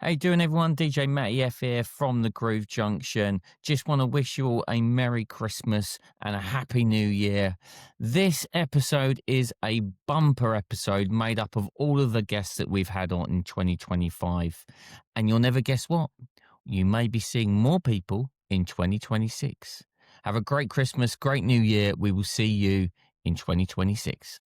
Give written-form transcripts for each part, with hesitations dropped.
How you doing, everyone? DJ Matty F here from the Groove Junction. Just want to wish you all a Merry Christmas and a Happy New Year. This episode is a bumper episode made up of all of the guests that we've had on in 2025. And you'll never guess what? You may be seeing more people in 2026. Have a great Christmas, great New Year. We will see you in 2026.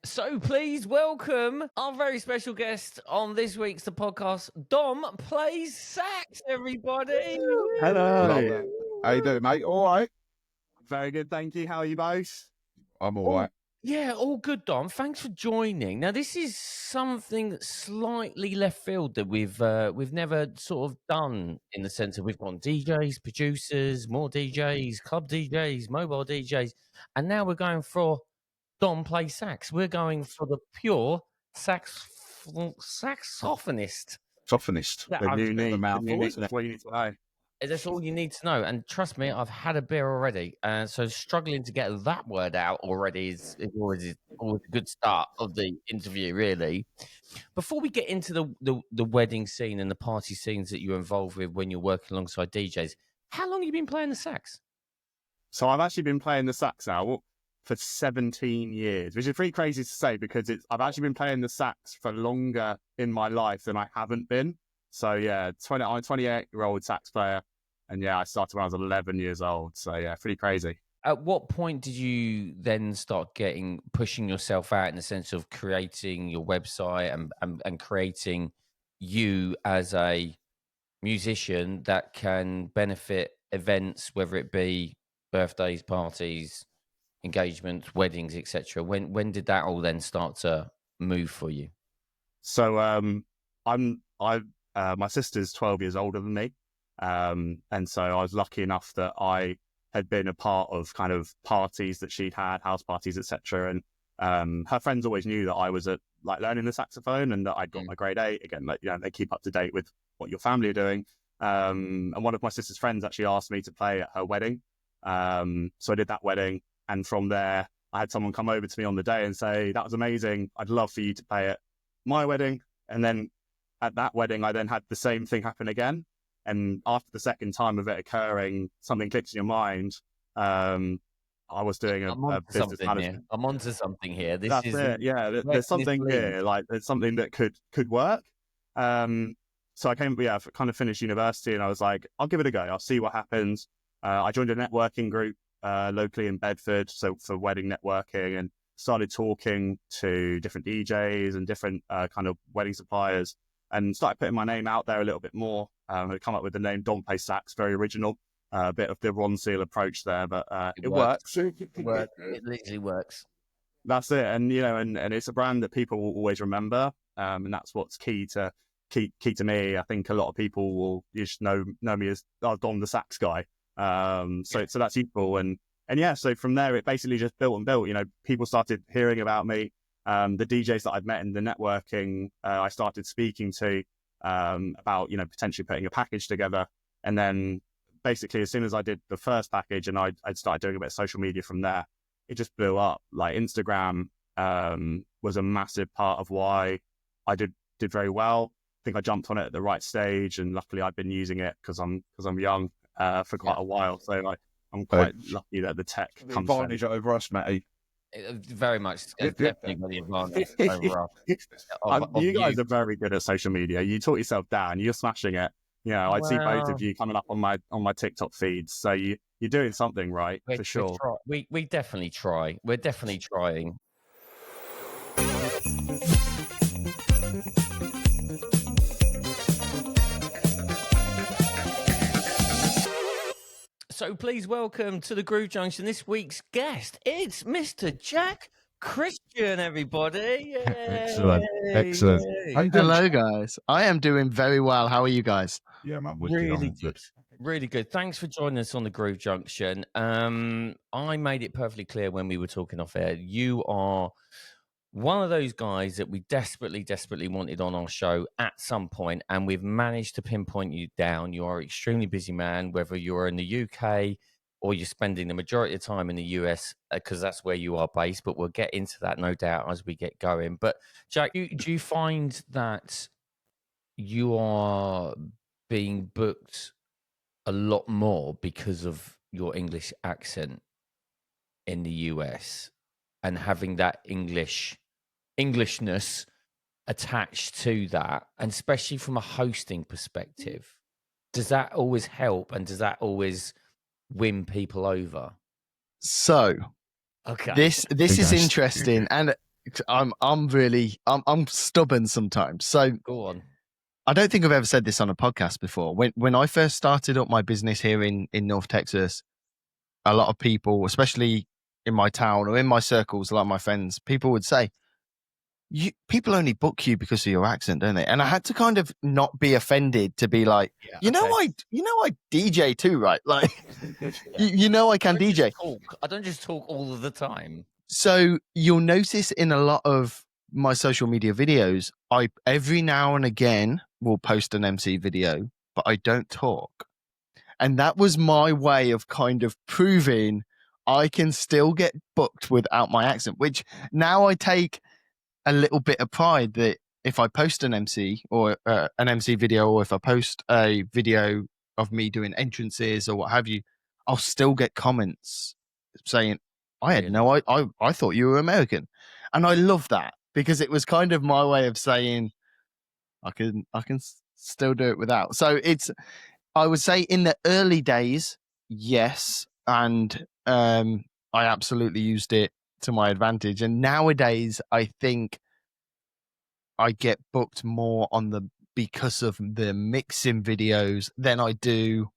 So please welcome our very special guest on this week's The Podcast, Dom Plays Sax, everybody. Hello. How you doing, mate? All right? Very good, thank you. How are you both? I'm all right. Yeah, all good, Dom. Thanks for joining. Now, this is something slightly left field that we've never sort of done, in the sense of we've gone DJs, producers, more DJs, club DJs, mobile DJs, and now we're going for Dom Plays Sax. We're going for the pure saxophonist. Sophinist. Yeah, The I've- new name. mouthful, The new isn't it? what you need to know. That's all you need to know. And trust me, I've had a beer already. So struggling to get that word out already is always a good start of the interview, really. Before we get into the wedding scene and the party scenes that you're involved with when you're working alongside DJs, how long have you been playing the sax? So I've actually been playing the sax now for 17 years, which is pretty crazy to say because I've actually been playing the sax for longer in my life than I haven't been. So yeah, I'm a 28-year-old sax player. And yeah, I started when I was 11 years old. So yeah, pretty crazy. At what point did you then start pushing yourself out in the sense of creating your website and creating you as a musician that can benefit events, whether it be birthdays, parties, engagements, weddings, etc.? When did that all then start to move for you? So my sister's 12 years older than me. And so I was lucky enough that I had been a part of kind of parties that she'd had, house parties, etc. And her friends always knew that I was learning the saxophone and that I'd got my grade 8. Again, they keep up to date with what your family are doing. And one of my sister's friends actually asked me to play at her wedding. So I did that wedding, and from there I had someone come over to me on the day and say, "That was amazing. I'd love for you to play at my wedding." And then at that wedding, I then had the same thing happen again. And after the second time of it occurring, something clicks in your mind. I was doing a business management. I'm onto something here. That's it. Yeah, there's something here. Like there's something that could work. So I kind of finished university, and I was like, I'll give it a go. I'll see what happens. I joined a networking group locally in Bedford, so for wedding networking, and started talking to different DJs and different kind of wedding suppliers, and started putting my name out there a little bit more. I'd come up with the name Dom Plays Sax, very original, a bit of the Ron Seal approach there, but it works. It literally works. That's it, and and it's a brand that people will always remember, and that's what's key to me. I think a lot of people will just know me as Dom the Sax guy. So that's useful, and yeah. So from there, it basically just built and built. People started hearing about me. The DJs that I'd met in the networking, I started speaking to about potentially putting a package together, and then basically as soon as I did the first package and I'd started doing a bit of social media from there, it just blew up. Like Instagram was a massive part of why I did very well. I think I jumped on it at the right stage, and luckily I've been using it because I'm young for quite a while. So I'm quite lucky that the tech comes advantage over us, Matty. Very much. It's definitely got the advantage over us. You guys are very good at social media. You taught yourself down. You're smashing it. I see both of you coming up on my TikTok feeds. So you're doing something right, for sure. We definitely try. We're definitely trying. So please welcome to the Groove Junction this week's guest. It's Mr. Jack Kristain, everybody. Yay. Excellent. Hello, guys. I am doing very well. How are you guys? Yeah, man. Really good. Really good. Thanks for joining us on the Groove Junction. I made it perfectly clear when we were talking off air. You are one of those guys that we desperately, desperately wanted on our show at some point, and we've managed to pinpoint you down. You are an extremely busy man, whether you're in the UK or you're spending the majority of time in the US, because that's where you are based. But we'll get into that, no doubt, as we get going. But Jack, do you find that you are being booked a lot more because of your English accent in the US and having that Englishness attached to that, and especially from a hosting perspective, does that always help and does that always win people over? So, Okay, this is interesting, and I'm stubborn sometimes. So, go on. I don't think I've ever said this on a podcast before. When I first started up my business here in North Texas, a lot of people, especially in my town or in my circles, a lot of my friends, people would say, people only book you because of your accent, don't they? And I had to kind of not be offended to be like, I DJ too, right? Like, I can DJ. I don't just talk all of the time. So you'll notice in a lot of my social media videos, I every now and again will post an MC video, but I don't talk. And that was my way of kind of proving I can still get booked without my accent, which now I take a little bit of pride that if I post an MC or an MC video, or if I post a video of me doing entrances or what have you, I'll still get comments saying, I had I thought you were American. And I love that because it was kind of my way of saying I can still do it without. So I would say in the early days, yes. And I absolutely used it to my advantage. And nowadays, I think I get booked more because of the mixing videos than I do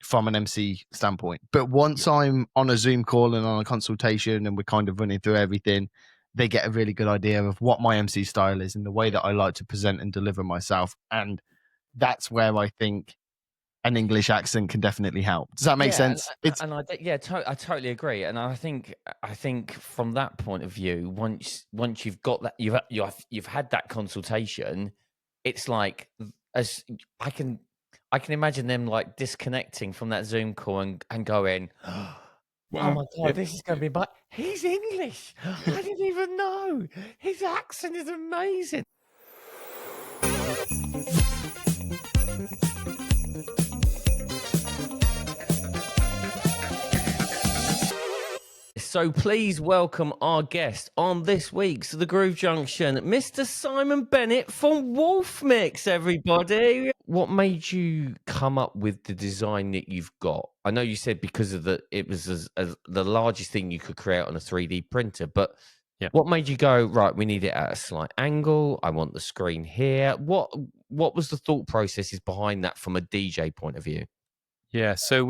from an MC standpoint. But once I'm on a Zoom call and on a consultation and we're kind of running through everything, they get a really good idea of what my MC style is and the way that I like to present and deliver myself. And that's where I think an English accent can definitely help. Does that make sense? I totally agree. And I think from that point of view, once you've got that, you've had that consultation, it's like, as I can imagine them like disconnecting from that Zoom call and going, oh my God, this is going to be he's English. I didn't even know. His accent is amazing. So please welcome our guest on this week's The Groove Junction, Mr. Simon Bennett from Wolf Mix, everybody. What made you come up with the design that you've got? I know you said because of it was the largest thing you could create on a 3D printer, but what made you go, right, we need it at a slight angle, I want the screen here. What was the thought processes behind that from a DJ point of view? Yeah, so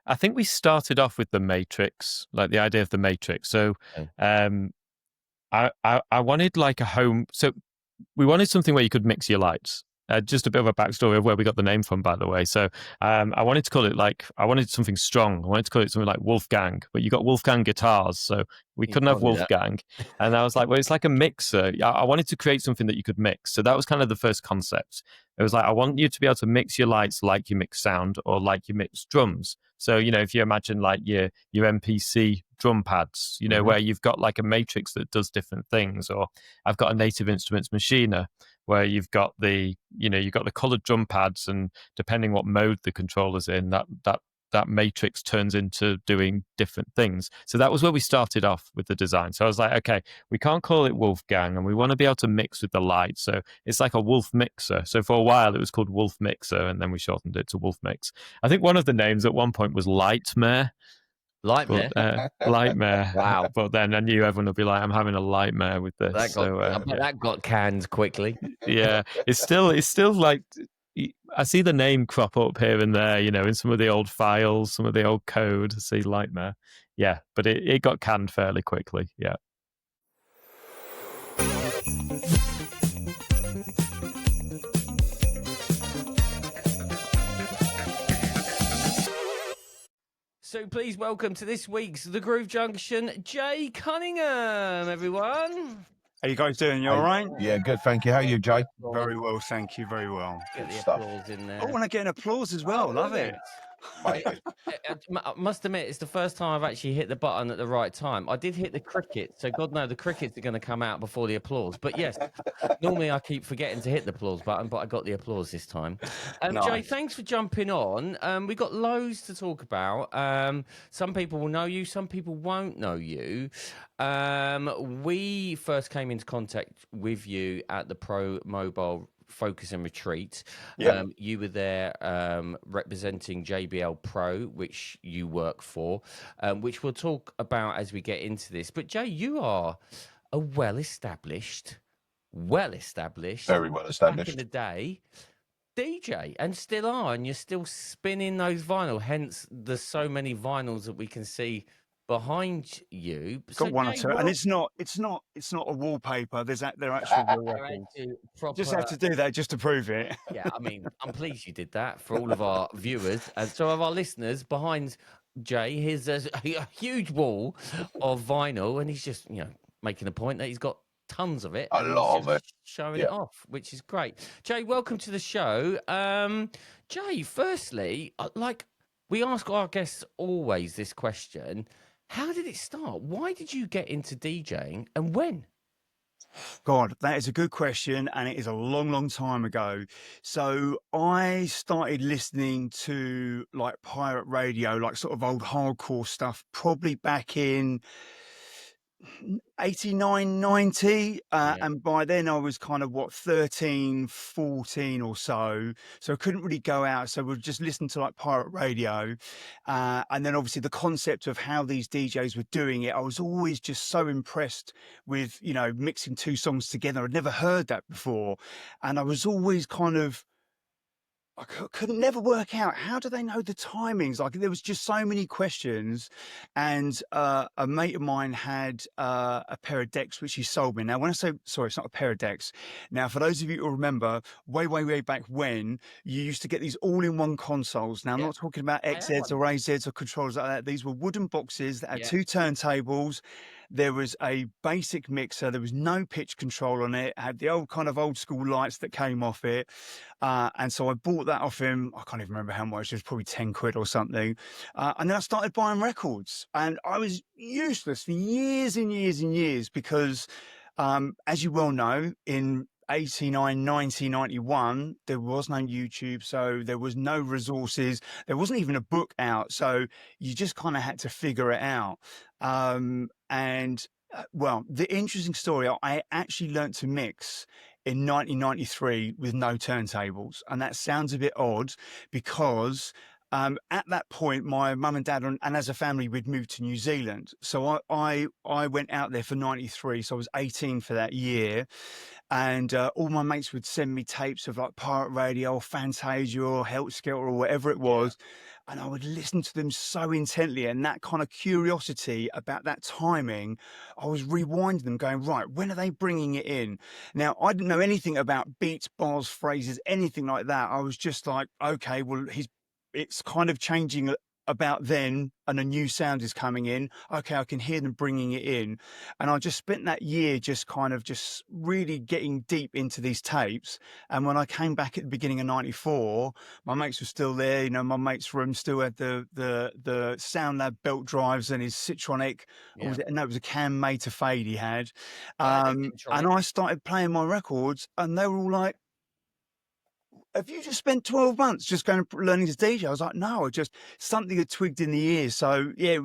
I think we started off with the Matrix, like the idea of the Matrix. So I wanted like a home. So we wanted something where you could mix your lights. Just a bit of a backstory of where we got the name from, by the way. So I wanted to call it I wanted something strong. I wanted to call it something like Wolfgang, but you got Wolfgang guitars, so we couldn't have Wolfgang. And I was like, well, it's like a mixer. I wanted to create something that you could mix. So that was kind of the first concept. It was like, I want you to be able to mix your lights like you mix sound or like you mix drums. So, if you imagine like your MPC drum pads, where you've got like a matrix that does different things, or I've got a Native Instruments machiner where you've got you've got the colored drum pads, and depending what mode the controller's in, that matrix turns into doing different things. So that was where we started off with the design. So I was like, okay, we can't call it Wolfgang, and we want to be able to mix with the light. So it's like a Wolf Mixer. So for a while it was called Wolf Mixer, and then we shortened it to Wolf Mix. I think one of the names at one point was Lightmare. Lightmare. Wow. But then I knew everyone would be like, I'm having a lightmare with this. That got canned quickly. Yeah. It's still like, I see the name crop up here and there, in some of the old files, some of the old code. I see Lightmare. Yeah, but it got canned fairly quickly. Yeah. So please welcome to this week's The Groove Junction, Jay Cunningham, everyone. How you guys doing? You all right? Yeah, good. Thank you. How are you, Jay? Very well, thank you. Very well. Get the stuff. applause in I there. want to get an applause as well. Love it. Mate, I must admit, it's the first time I've actually hit the button at the right time. I did hit the crickets, so God knows the crickets are going to come out before the applause. But yes, normally I keep forgetting to hit the applause button, but I got the applause this time. Jay, Nice. thanks for jumping on. We've got loads to talk about. Some people will know you, some people won't know you. We first came into contact with you at the Pro Mobile Focus and Retreat. Yeah. You were there representing JBL Pro, which you work for, which we'll talk about as we get into this. But Jay, you are a well-established, very well back established. in the day, DJ, and still are, and you're still spinning those vinyl. Hence, there's so many vinyls that we can see behind you. Got one or Jay, two, and it's not a wallpaper. They're actual real they're records. actually proper. Just have to do that just to prove it. Yeah, I mean, I'm pleased you did that for all of our viewers and some of our listeners. Behind Jay, here's a huge wall of vinyl, and he's just, making a point that he's got tons of it. A and lot he's of just it. showing Yeah. it off, which is great. Jay, welcome to the show. Jay, firstly, we ask our guests always this question: how did it start? Why did you get into DJing, and when? God, that is a good question, and it is a long, long time ago. So I started listening to like pirate radio, like sort of old hardcore stuff, probably back in 89, 90. Yeah. And by then I was kind of 13, 14 or so. So I couldn't really go out. So we'd just listen to like pirate radio. And then obviously the concept of how these DJs were doing it, I was always just so impressed with, mixing two songs together. I'd never heard that before. And I was always kind of, I couldn't never work out, how do they know the timings? Like, there was just so many questions. And a mate of mine had a pair of decks which he sold me. Now, when I say, sorry, it's not a pair of decks. Now, for those of you who remember, way back when, you used to get these all-in-one consoles. Now, I'm Yeah. not talking about I had XZs one. or AZs or controllers like that. These were wooden boxes that had Yeah. two turntables. There was a basic mixer. There was no pitch control on it. It had the old school lights that came off it. And so I bought that off him. I can't even remember how much. It was probably 10 quid or something. And then I started buying records. And I was useless for years and years and years because, as you well know, in 89, 90, 91, there was no YouTube. So there was no resources. There wasn't even a book out. So you just kind of had to figure it out. Well, the interesting story, I actually learned to mix in 1993 with no turntables. And that sounds a bit odd because at that point, my mum and dad and as a family, we'd moved to New Zealand. So I went out there for 93. So I was 18 for that year. And all my mates would send me tapes of like pirate radio or Fantasia or Helter Skelter or whatever it was. And I would listen to them so intently. And that kind of curiosity about that timing, I was rewinding them going, right, when are they bringing it in? Now, I didn't know anything about beats, bars, phrases, anything like that. I was just like, okay, well, it's kind of changing about then and a new sound is coming in. Okay, I can hear them bringing it in. And I just spent that year just really getting deep into these tapes. And when I came back at the beginning of 94, my mates were still there. My mate's room still had the Sound Lab belt drives and his Citronic. Yeah. It was a Cam Mater Fade he had. Yeah, And Citronic. I started playing my records and they were all like, have you just spent 12 months just going to learning to DJ? I was like, no, something had twigged in the ear. So yeah, it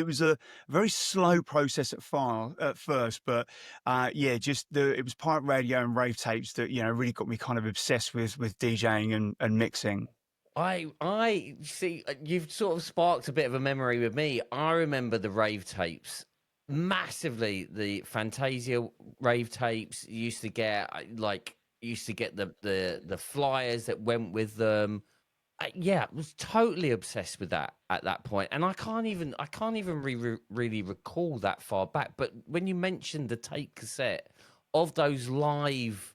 was a very slow process at first, but it was pirate radio and rave tapes that, really got me kind of obsessed with DJing and mixing. I see. You've sort of sparked a bit of a memory with me. I remember the rave tapes massively. The Fantasia rave tapes used to get the flyers that went with them. I was totally obsessed with that at that point, and I can't even really recall that far back. But when you mentioned the tape cassette of those live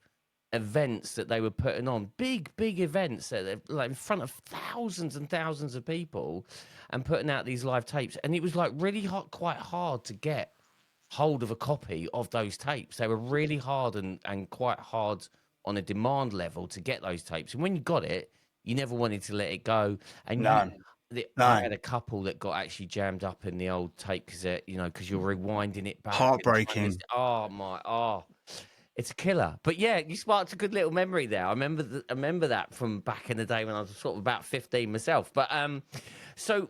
events that they were putting on, big events that like in front of thousands and thousands of people, and putting out these live tapes. And it was like really quite hard to get hold of a copy of those tapes. They were really hard and quite hard on a demand level to get those tapes. And when you got it, you never wanted to let it go. And I had a couple that got actually jammed up in the old tape cassette, you know, because you're rewinding it back. Heartbreaking. It's a killer. But yeah, you sparked a good little memory there. I remember that from back in the day when I was sort of about 15 myself. But so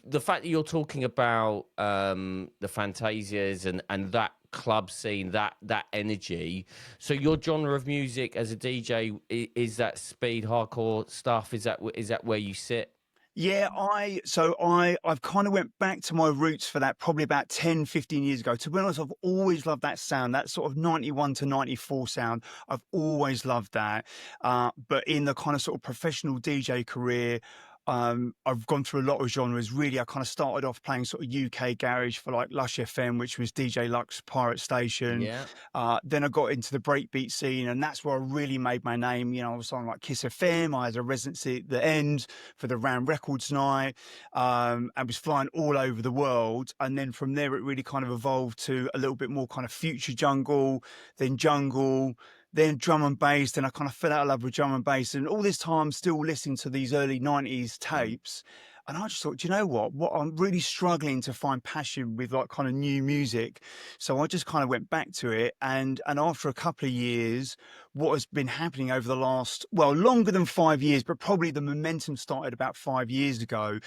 the fact that you're talking about the Fantasias and that club scene, that energy. So your genre of music as a DJ is that speed hardcore stuff? Is that where you sit? Yeah, I've kind of went back to my roots for that probably about 10, 15 years ago. To be honest, I've always loved that sound, that sort of 91 to 94 sound. I've always loved that. But in the kind of sort of professional DJ career, I've gone through a lot of genres. Really, I kind of started off playing sort of UK garage for like Lush FM, which was DJ Luck's pirate station. Yeah. Then I got into the breakbeat scene, and that's where I really made my name. You know, I was on like Kiss FM. I had a residency at the End for the Ram Records night. I was flying all over the world. And then from there, it really kind of evolved to a little bit more kind of future jungle, then drum and bass. Then I kind of fell out of love with drum and bass. And all this time, still listening to these early 90s tapes. And I just thought, do you know what I'm really struggling to find passion with, like kind of new music. So I just kind of went back to it. And after a couple of years, what has been happening over the last, well, longer than 5 years, but probably the momentum started about 5 years ago,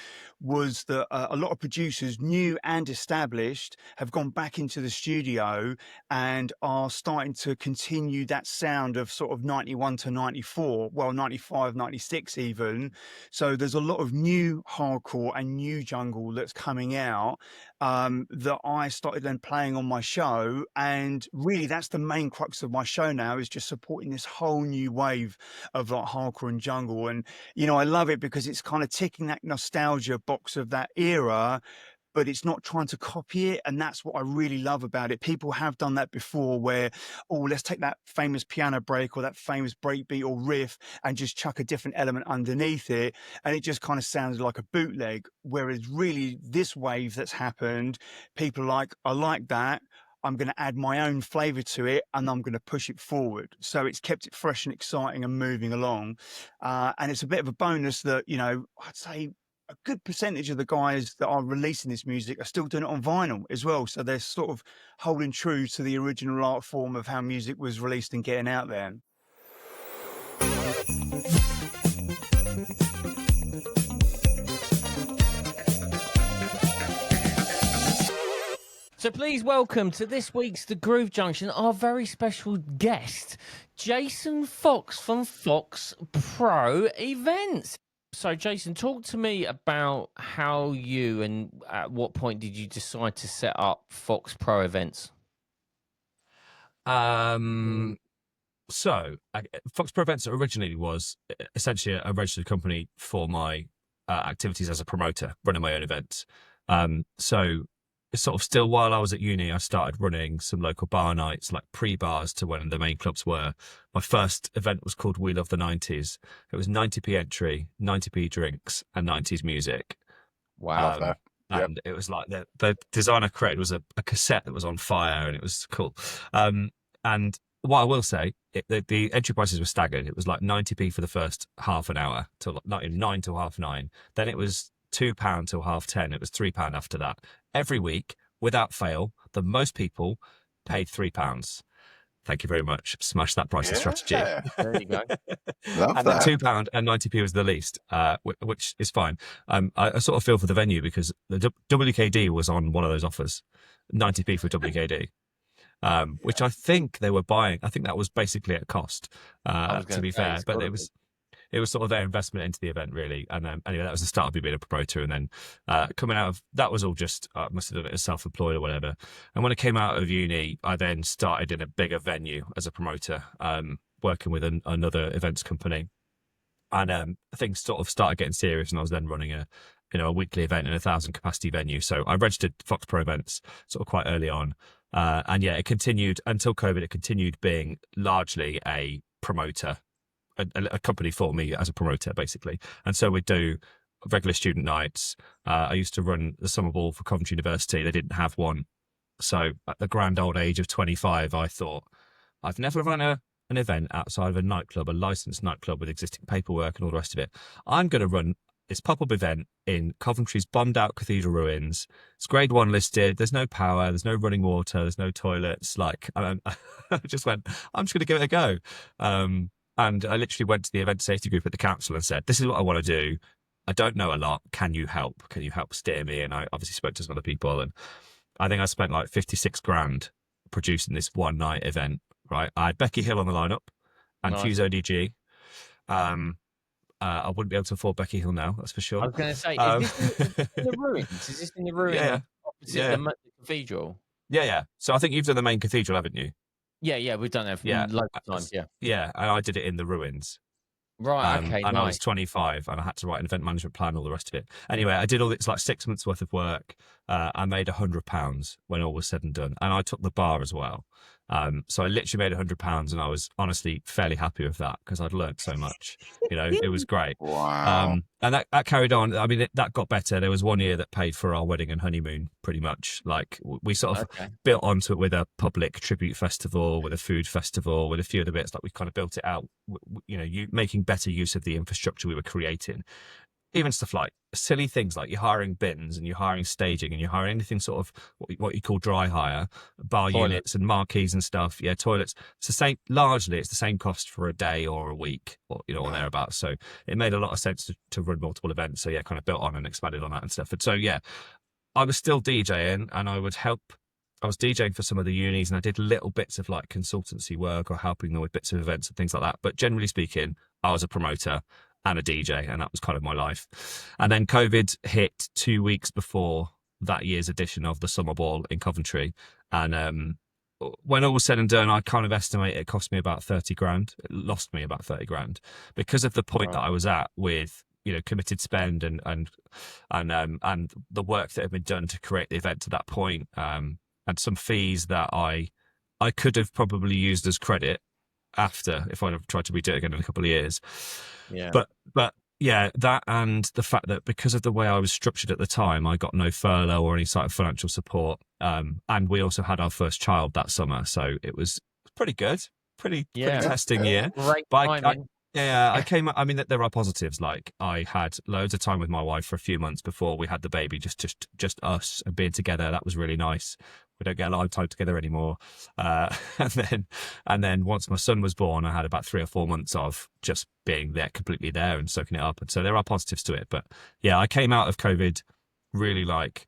was that a lot of producers, new and established, have gone back into the studio and are starting to continue that sound of sort of 91 to 94, well, 95, 96 even. So there's a lot of new hardcore and new jungle that's coming out that I started then playing on my show. And really, that's the main crux of my show now, is just supporting this whole new wave of like hardcore and jungle. And, you know, I love it because it's kind of ticking that nostalgia box of that era, but it's not trying to copy it. And that's what I really love about it. People have done that before where, oh, let's take that famous piano break or that famous breakbeat or riff and just chuck a different element underneath it. And it just kind of sounds like a bootleg. Whereas really this wave that's happened, people are like, I like that. I'm going to add my own flavor to it and I'm going to push it forward. So it's kept it fresh and exciting and moving along. And it's a bit of a bonus that, you know, I'd say a good percentage of the guys that are releasing this music are still doing it on vinyl as well. So they're sort of holding true to the original art form of how music was released and getting out there. So please welcome to this week's The Groove Junction our very special guest, Jason Fox from Fox Pro Events. So, Jason, talk to me about how you and at what point did you decide to set up Fox Pro Events? So, Fox Pro Events originally was essentially a registered company for my activities as a promoter, running my own events. So, it's sort of still while I was at uni, I started running some local bar nights, like pre-bars to when the main clubs were. My first event was called We Love the 90s. It was 90p entry, 90p drinks, and 90s music. Wow. And it was like the design I created was a cassette that was on fire, and it was cool. And what I will say, the entry prices were staggered. It was like 90p for the first half an hour, till like 9 till 9:30. Then it was £2 till 10:30. It was £3 after that. Every week, without fail, the most people paid £3. Thank you very much. Smash that pricing strategy. There you go. Love And then that. £2 and 90p was the least, which is fine. I sort of feel for the venue because the WKD was on one of those offers, 90p for WKD. Which I think they were buying. I think that was basically at cost, to be fair. But it was sort of their investment into the event, really. And anyway, that was the start of me being a promoter. And then coming out of that was all just, I must have done it as self-employed or whatever. And when I came out of uni, I then started in a bigger venue as a promoter, working with another events company. And things sort of started getting serious. And I was then running a weekly event in a 1,000 capacity venue. So I registered Fox Pro Events sort of quite early on. And yeah, it continued until COVID. It continued being largely a promoter, a company for me as a promoter, basically. And so we'd do regular student nights. I used to run the summer ball for Coventry University. They didn't have one. So at the grand old age of 25, I thought, I've never run an event outside of a nightclub, a licensed nightclub with existing paperwork and all the rest of it. I'm going to run this pop-up event in Coventry's bombed-out cathedral ruins. It's grade 1 listed. There's no power. There's no running water. There's no toilets. Like, I just went, I'm just going to give it a go. And I literally went to the event safety group at the council and said, this is what I want to do. I don't know a lot. Can you help? Can you help steer me? And I obviously spoke to some other people. And I think I spent like 56 grand producing this one night event, right? I had Becky Hill on the lineup and Fuse ODG. I wouldn't be able to afford Becky Hill now, that's for sure. I was going to say, is this in the ruins? Is this in the ruins? Yeah. Opposite the cathedral? Yeah. So I think you've done the main cathedral, haven't you? Yeah, we've done that loads of times, yeah. Yeah, and I did it in the ruins. Right, okay, and nice. I was 25 and I had to write an event management plan, all the rest of it. Anyway, I did all this, like 6 months worth of work. I made £100 when all was said and done. And I took the bar as well. So I literally made £100 and I was honestly fairly happy with that because I'd learned so much. You know, it was great. Wow. And that carried on. I mean, that got better. There was one year that paid for our wedding and honeymoon, pretty much. Like, we sort of built onto it with a public tribute festival, with a food festival, with a few other bits. Like, we kind of built it out, you know, making better use of the infrastructure we were creating. Even stuff like silly things like you're hiring bins and you're hiring staging and you're hiring anything sort of what you call dry hire, bar units and marquees and stuff. Yeah, toilets. It's the same. Largely, it's the same cost for a day or a week, or or thereabouts. So it made a lot of sense to run multiple events. So yeah, kind of built on and expanded on that and stuff. And so yeah, I was still DJing and I would help. I was DJing for some of the unis and I did little bits of like consultancy work or helping them with bits of events and things like that. But generally speaking, I was a promoter and a DJ, and that was kind of my life. And then COVID hit 2 weeks before that year's edition of the Summer Ball in Coventry. And when all was said and done, I kind of estimate it cost me about 30 grand. It lost me about 30 grand because of the point that I was at with, you know, committed spend and the work that had been done to create the event to that point, and some fees that I could have probably used as credit after if I'd have tried to redo it again in a couple of years. Yeah. But yeah, that and the fact that because of the way I was structured at the time, I got no furlough or any sort of financial support. And we also had our first child that summer. So it was pretty good, pretty testing year. Great timing. I came. I mean, there are positives. Like I had loads of time with my wife for a few months before we had the baby, just us and being together. That was really nice. We don't get a lot of time together anymore. And then once my son was born, I had about 3 or 4 months of just being there, completely there and soaking it up. And so there are positives to it. But yeah, I came out of COVID really like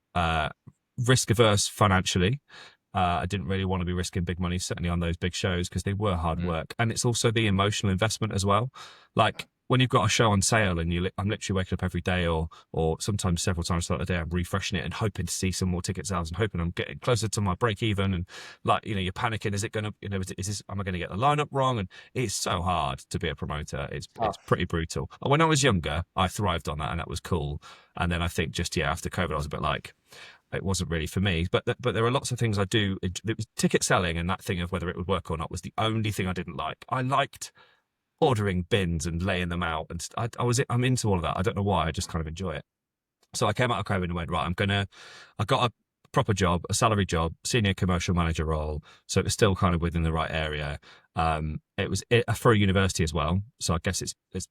risk averse financially. I didn't really want to be risking big money, certainly on those big shows, because they were hard work. And it's also the emotional investment as well. Like when you've got a show on sale and I'm literally waking up every day or sometimes several times throughout the day, I'm refreshing it and hoping to see some more ticket sales and hoping I'm getting closer to my break even. And like, you know, you're panicking. Is it going to, you know, am I going to get the lineup wrong? And it's so hard to be a promoter. It's pretty brutal. When I was younger, I thrived on that and that was cool. And then I think just, after COVID, I was a bit like, it wasn't really for me, but there are lots of things I do. It was ticket selling, and that thing of whether it would work or not was the only thing I didn't like. I liked ordering bins and laying them out, and I'm into all of that. I don't know why. I just kind of enjoy it. So I came out of COVID and went, right, I got a proper job, a salary job, senior commercial manager role. So it was still kind of within the right area. It was for a university as well. So I guess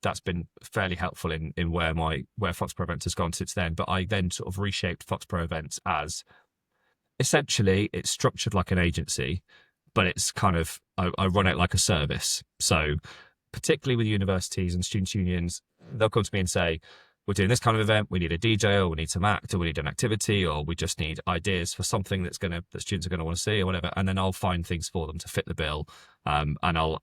that's been fairly helpful in where Foxpro Events has gone since then. But I then sort of reshaped Foxpro Events as essentially it's structured like an agency, but it's kind of, I run it like a service. So particularly with universities and students' unions, they'll come to me and say, we're doing this kind of event, we need a DJ, or we need some act, or we need an activity, or we just need ideas for something that students are going to want to see or whatever. And then I'll find things for them to fit the bill. And I'll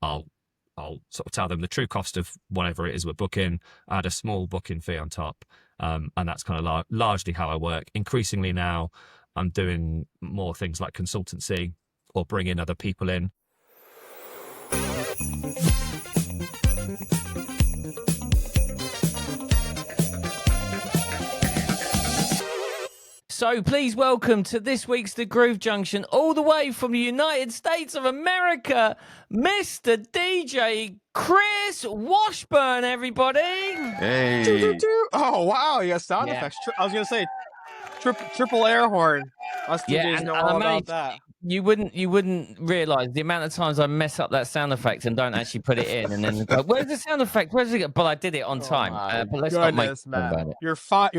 sort of tell them the true cost of whatever it is we're booking, add a small booking fee on top. And that's kind of largely how I work. Increasingly now, I'm doing more things like consultancy or bringing other people in. So please welcome to this week's The Groove Junction, all the way from the United States of America, Mr. DJ Chris Washburn, everybody. Hey. Oh wow, you got sound effects. I was gonna say triple air horn. Us DJs know all about that. You wouldn't realise the amount of times I mess up that sound effect and don't actually put it in, and then go, "Where's the sound effect? Where's it go?" But I did it on time. But let's not make man. about it. You're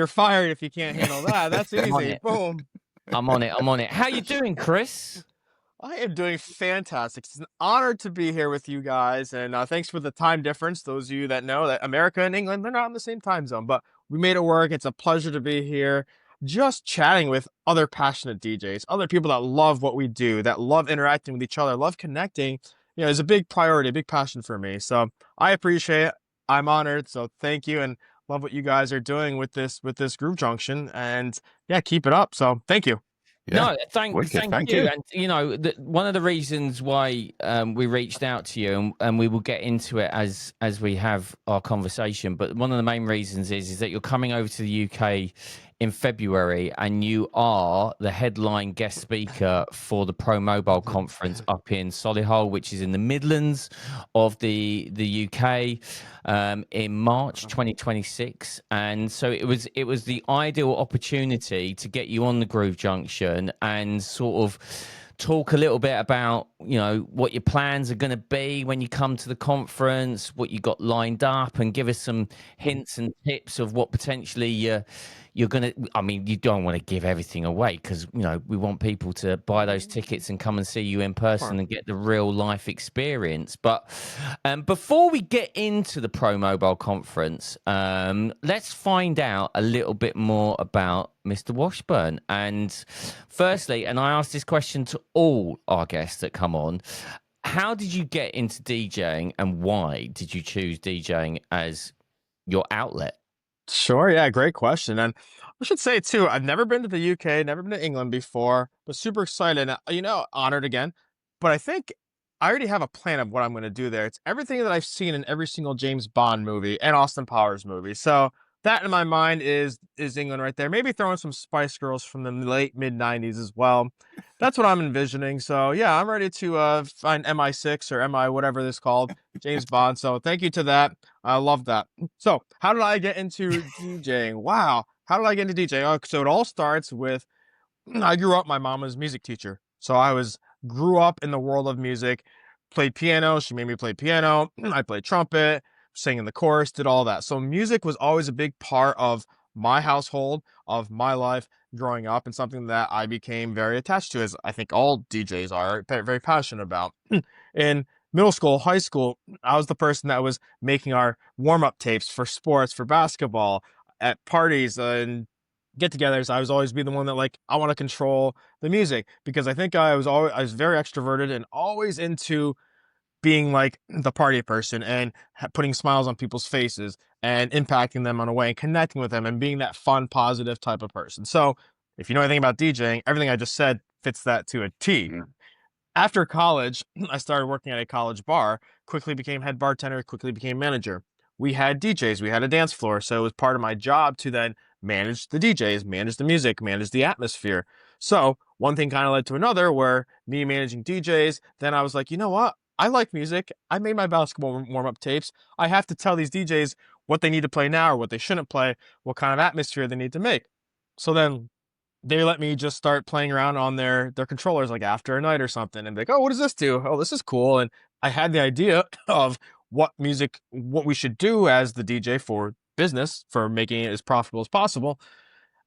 fired if you can't handle that. That's easy. Boom. I'm on it. How you doing, Chris? I am doing fantastic. It's an honor to be here with you guys, and thanks for the time difference. Those of you that know that America and England, they're not in the same time zone, but we made it work. It's a pleasure to be here, just chatting with other passionate DJs, other people that love what we do, that love interacting with each other, love connecting. You know, is a big priority, a big passion for me. So I appreciate it. I'm honored. So thank you, and love what you guys are doing with this Groove Junction. And yeah, keep it up. So thank you. Yeah. No, thank you. And you know, one of the reasons why we reached out to you, and we will get into it as we have our conversation. But one of the main reasons is that you're coming over to the UK in February, and you are the headline guest speaker for the Pro Mobile conference up in Solihull, which is in the Midlands of the UK, in March 2026. And so it was the ideal opportunity to get you on the Groove Junction and sort of talk a little bit about, you know, what your plans are going to be when you come to the conference, what you got lined up, and give us some hints and tips of what potentially you're going to, I mean, you don't want to give everything away because, you know, we want people to buy those tickets and come and see you in person and get the real life experience. But before we get into the Pro Mobile conference, let's find out a little bit more about Mr. Washburn. And firstly, and I ask this question to all our guests that come on, how did you get into DJing, and why did you choose DJing as your outlet? Sure. Yeah. Great question. And I should say too, I've never been to the UK, never been to England before, but super excited. You know, honored again. But I think I already have a plan of what I'm going to do there. It's everything that I've seen in every single James Bond movie and Austin Powers movie. So that in my mind is England right there. Maybe throwing some Spice Girls from the late mid 90s as well. That's what I'm envisioning. So yeah, I'm ready to find MI6 or MI whatever this called, James Bond. So thank you to that. I love that. So how did I get into DJing? Wow. How did I get into DJing? Oh, so it all starts with, I grew up, my mom was a music teacher. So grew up in the world of music, played piano. She made me play piano. I played trumpet, sang in the chorus, did all that. So music was always a big part of my household, of my life growing up, and something that I became very attached to, as I think all DJs are very passionate about. In middle school, high school, I was the person that was making our warm-up tapes for sports, for basketball, at parties and get-togethers. I was always be the one that, like, I want to control the music, because I think I was very extroverted and always into being like the party person and putting smiles on people's faces and impacting them on a way and connecting with them and being that fun, positive type of person. So if you know anything about DJing, everything I just said fits that to a T. After college, I started working at a college bar, quickly became head bartender, quickly became manager. We had DJs, we had a dance floor. So it was part of my job to then manage the DJs, manage the music, manage the atmosphere. So one thing kind of led to another, where me managing DJs, then I was like, you know what? I like music. I made my basketball warm-up tapes. I have to tell these DJs what they need to play now or what they shouldn't play, what kind of atmosphere they need to make. So then they let me just start playing around on their controllers, like after a night or something, and be like, oh, what does this do? Oh, this is cool. And I had the idea of what we should do as the DJ for business, for making it as profitable as possible.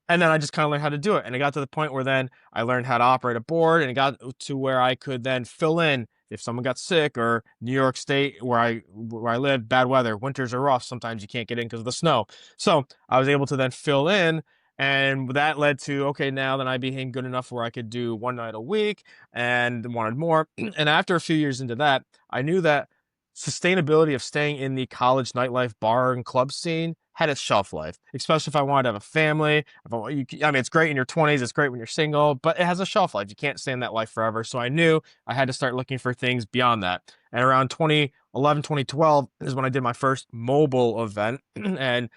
And then I just kind of learned how to do it. And it got to the point where then I learned how to operate a board, and it got to where I could then fill in if someone got sick, or New York State, where I live, bad weather, winters are rough. Sometimes you can't get in because of the snow. So I was able to then fill in, and that led to, okay, now then I became good enough where I could do one night a week and wanted more. And after a few years into that, I knew that sustainability of staying in the college nightlife bar and club scene had its shelf life, especially if I wanted to have a family. I mean, it's great in your 20s, it's great when you're single, but it has a shelf life. You can't stay in that life forever. So I knew I had to start looking for things beyond that. And around 2011, 2012 is when I did my first mobile event. And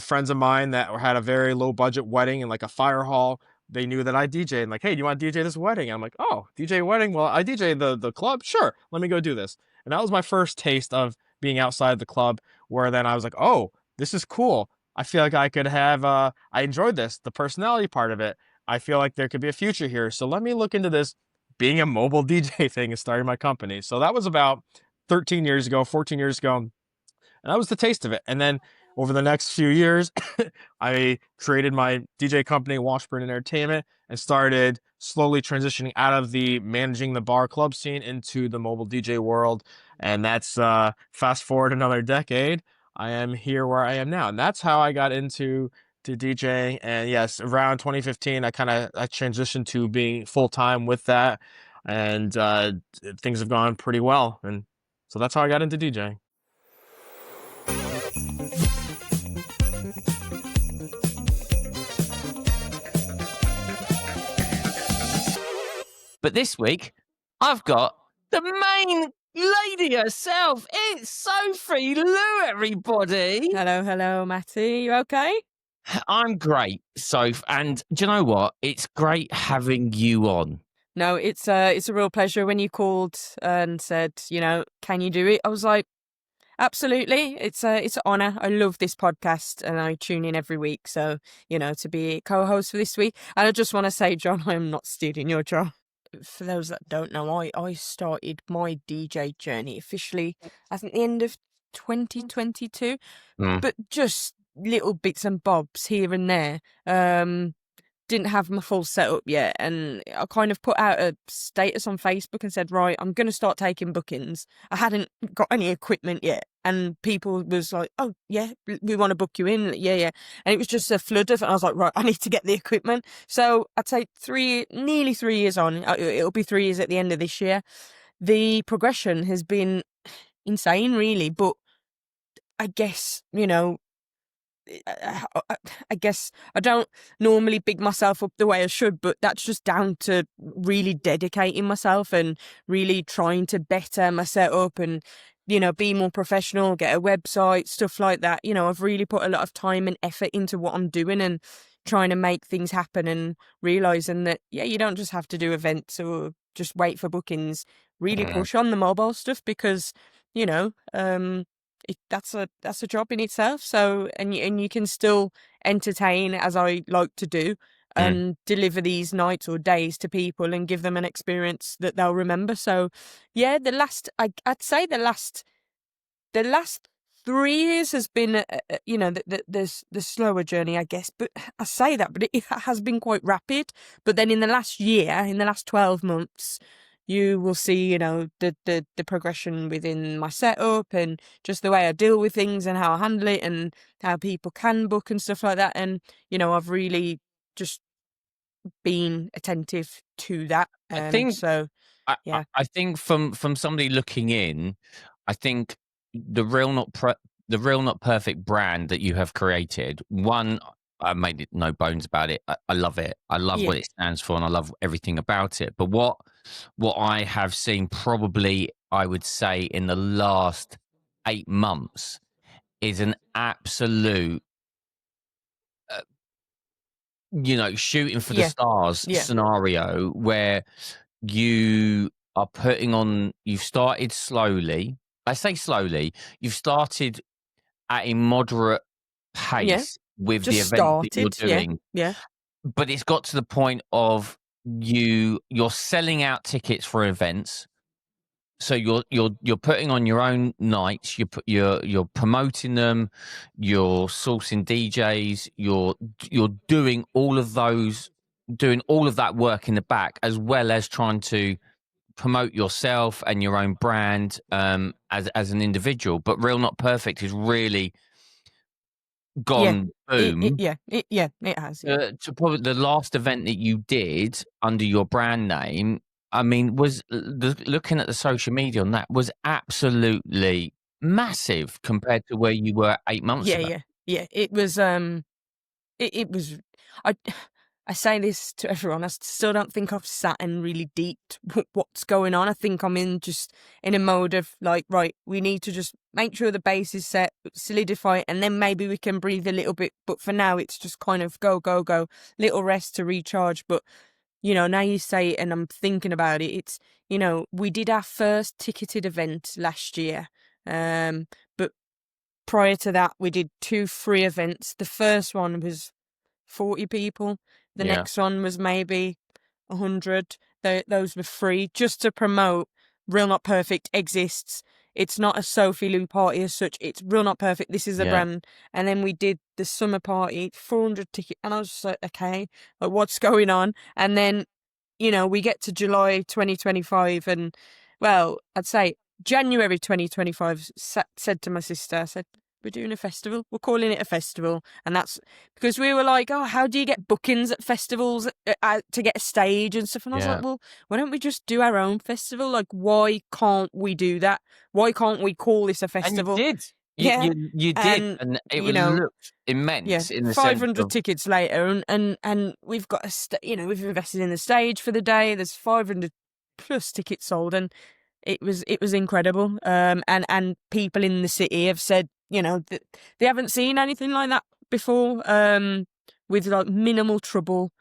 friends of mine that had a very low budget wedding in like a fire hall they knew that I DJ and like, hey, do you want to DJ this wedding? And I'm like, oh, DJ wedding? Well, I DJ the club. Sure. Let me go do this. And that was my first taste of being outside the club, where then I was like, oh, this is cool. I feel like I could have, I enjoyed this, the personality part of it. I feel like there could be a future here. So let me look into this being a mobile DJ thing and starting my company. So that was about 13 years ago, 14 years ago. And that was the taste of it. And then over the next few years, I created my DJ company, Washburn Entertainment, and started slowly transitioning out of the managing the bar club scene into the mobile DJ world. And that's fast forward another decade, I am here where I am now. And that's how I got into DJing. And yes, around 2015, I transitioned to being full-time with that. And things have gone pretty well. And so that's how I got into DJing. But this week, I've got the main lady herself. It's Sophie Lou, everybody. Hello, Matty. You okay? I'm great, Soph. And do you know what? It's great having you on. No, it's a real pleasure. When you called and said, can you do it? I was like, absolutely. It's an honor. I love this podcast and I tune in every week. So, to be co-host for this week. And I just want to say, John, I'm not stealing your job. For those that don't know, I started my DJ journey officially, I think, the end of 2022, but just little bits and bobs here and there. Didn't have my full setup yet, and I kind of put out a status on Facebook and said, right, I'm going to start taking bookings. I hadn't got any equipment yet, and people was like, oh yeah, we want to book you in, yeah, and it was just a flood of it. I was like, right, I need to get the equipment. So I'd say nearly 3 years on, it'll be 3 years at the end of this year. The progression has been insane, really, but I guess, I guess I don't normally big myself up the way I should, but that's just down to really dedicating myself and really trying to better my setup and, be more professional, get a website, stuff like that. I've really put a lot of time and effort into what I'm doing and trying to make things happen and realising that, you don't just have to do events or just wait for bookings. Really push on the mobile stuff because, that's a job in itself. So and you can still entertain, as I like to do, and deliver these nights or days to people and give them an experience that they'll remember. So yeah, I'd say the last 3 years has been the slower journey, I guess. But I say that, but it has been quite rapid. But then in the last 12 months, you will see, the progression within my setup and just the way I deal with things and how I handle it and how people can book and stuff like that. And, I've really just been attentive to that. I think so. Yeah, I think from somebody looking in, I think the real not perfect brand that you have created. One, I made it no bones about it. I love it. I love what it stands for, and I love everything about it. But what I have seen, probably, I would say, in the last 8 months, is an absolute, shooting for the stars scenario where you are putting on. You've started slowly. I say slowly. You've started at a moderate pace. With just the event that you're doing, yeah. But it's got to the point of you're selling out tickets for events. So you're putting on your own nights. You're promoting them. You're sourcing DJs. You're doing all of that work in the back, as well as trying to promote yourself and your own brand as an individual. But Real Not Perfect is really gone boom. It has. To probably the last event that you did under your brand name, I mean, looking at the social media on that was absolutely massive compared to where you were 8 months ago. Yeah. It was. It was. I say this to everyone. I still don't think I've sat and really deeped what's going on. I think I'm just in a mode of like, right, we need to just make sure the base is set, solidify it, and then maybe we can breathe a little bit. But for now, it's just kind of go, little rest to recharge. But, now you say it and I'm thinking about it. It's, we did our first ticketed event last year. But prior to that, we did 2 free events. The first one was 40 people. The next one was maybe 100. Those were free just to promote Real Not Perfect exists. It's not a Sophie Lou party as such. It's Real Not Perfect. This is a brand. And then we did the summer party, 400 tickets. And I was just like, okay, like, what's going on? And then, we get to July 2025. And, well, I'd say January 2025, said to my sister, I said, we're doing a festival. We're calling it a festival. And that's because we were like, oh, how do you get bookings at festivals to get a stage and stuff? And I was like, well, why don't we just do our own festival? Like, why can't we do that? Why can't we call this a festival? And you did. You did. And it looked immense. In the 500 tickets later. And we've got we've invested in the stage for the day. There's 500 plus tickets sold. And it was incredible. And people in the city have said, they haven't seen anything like that before, with like minimal trouble,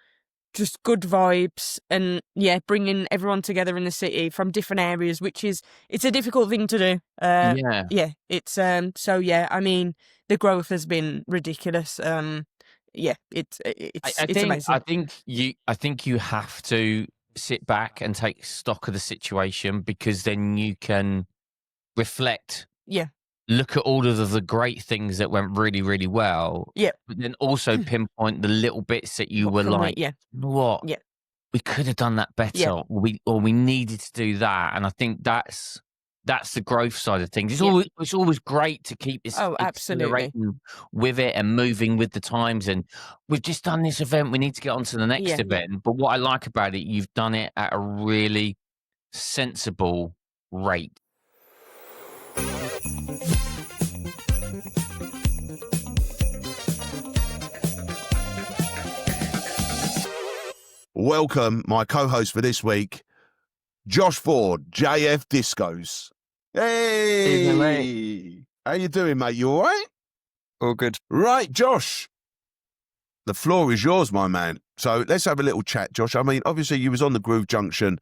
just good vibes, and bringing everyone together in the city from different areas, it's a difficult thing to do. It's I mean, the growth has been ridiculous. It's amazing. I think you have to sit back and take stock of the situation, because then you can reflect. Look at all of the great things that went really, really well. But then also pinpoint the little bits that you were like, what? We could have done that better. Or we needed to do that. And I think that's the growth side of things. It's always great to keep this accelerating with it and moving with the times. And we've just done this event. We need to get on to the next event. But what I like about it, you've done it at a really sensible rate. Welcome, my co-host for this week, Josh Ford, JF Discos. Hey! Evening, mate. How you doing, mate? You all right? All good. Right, Josh. The floor is yours, my man. So let's have a little chat, Josh. I mean, obviously you was on the Groove Junction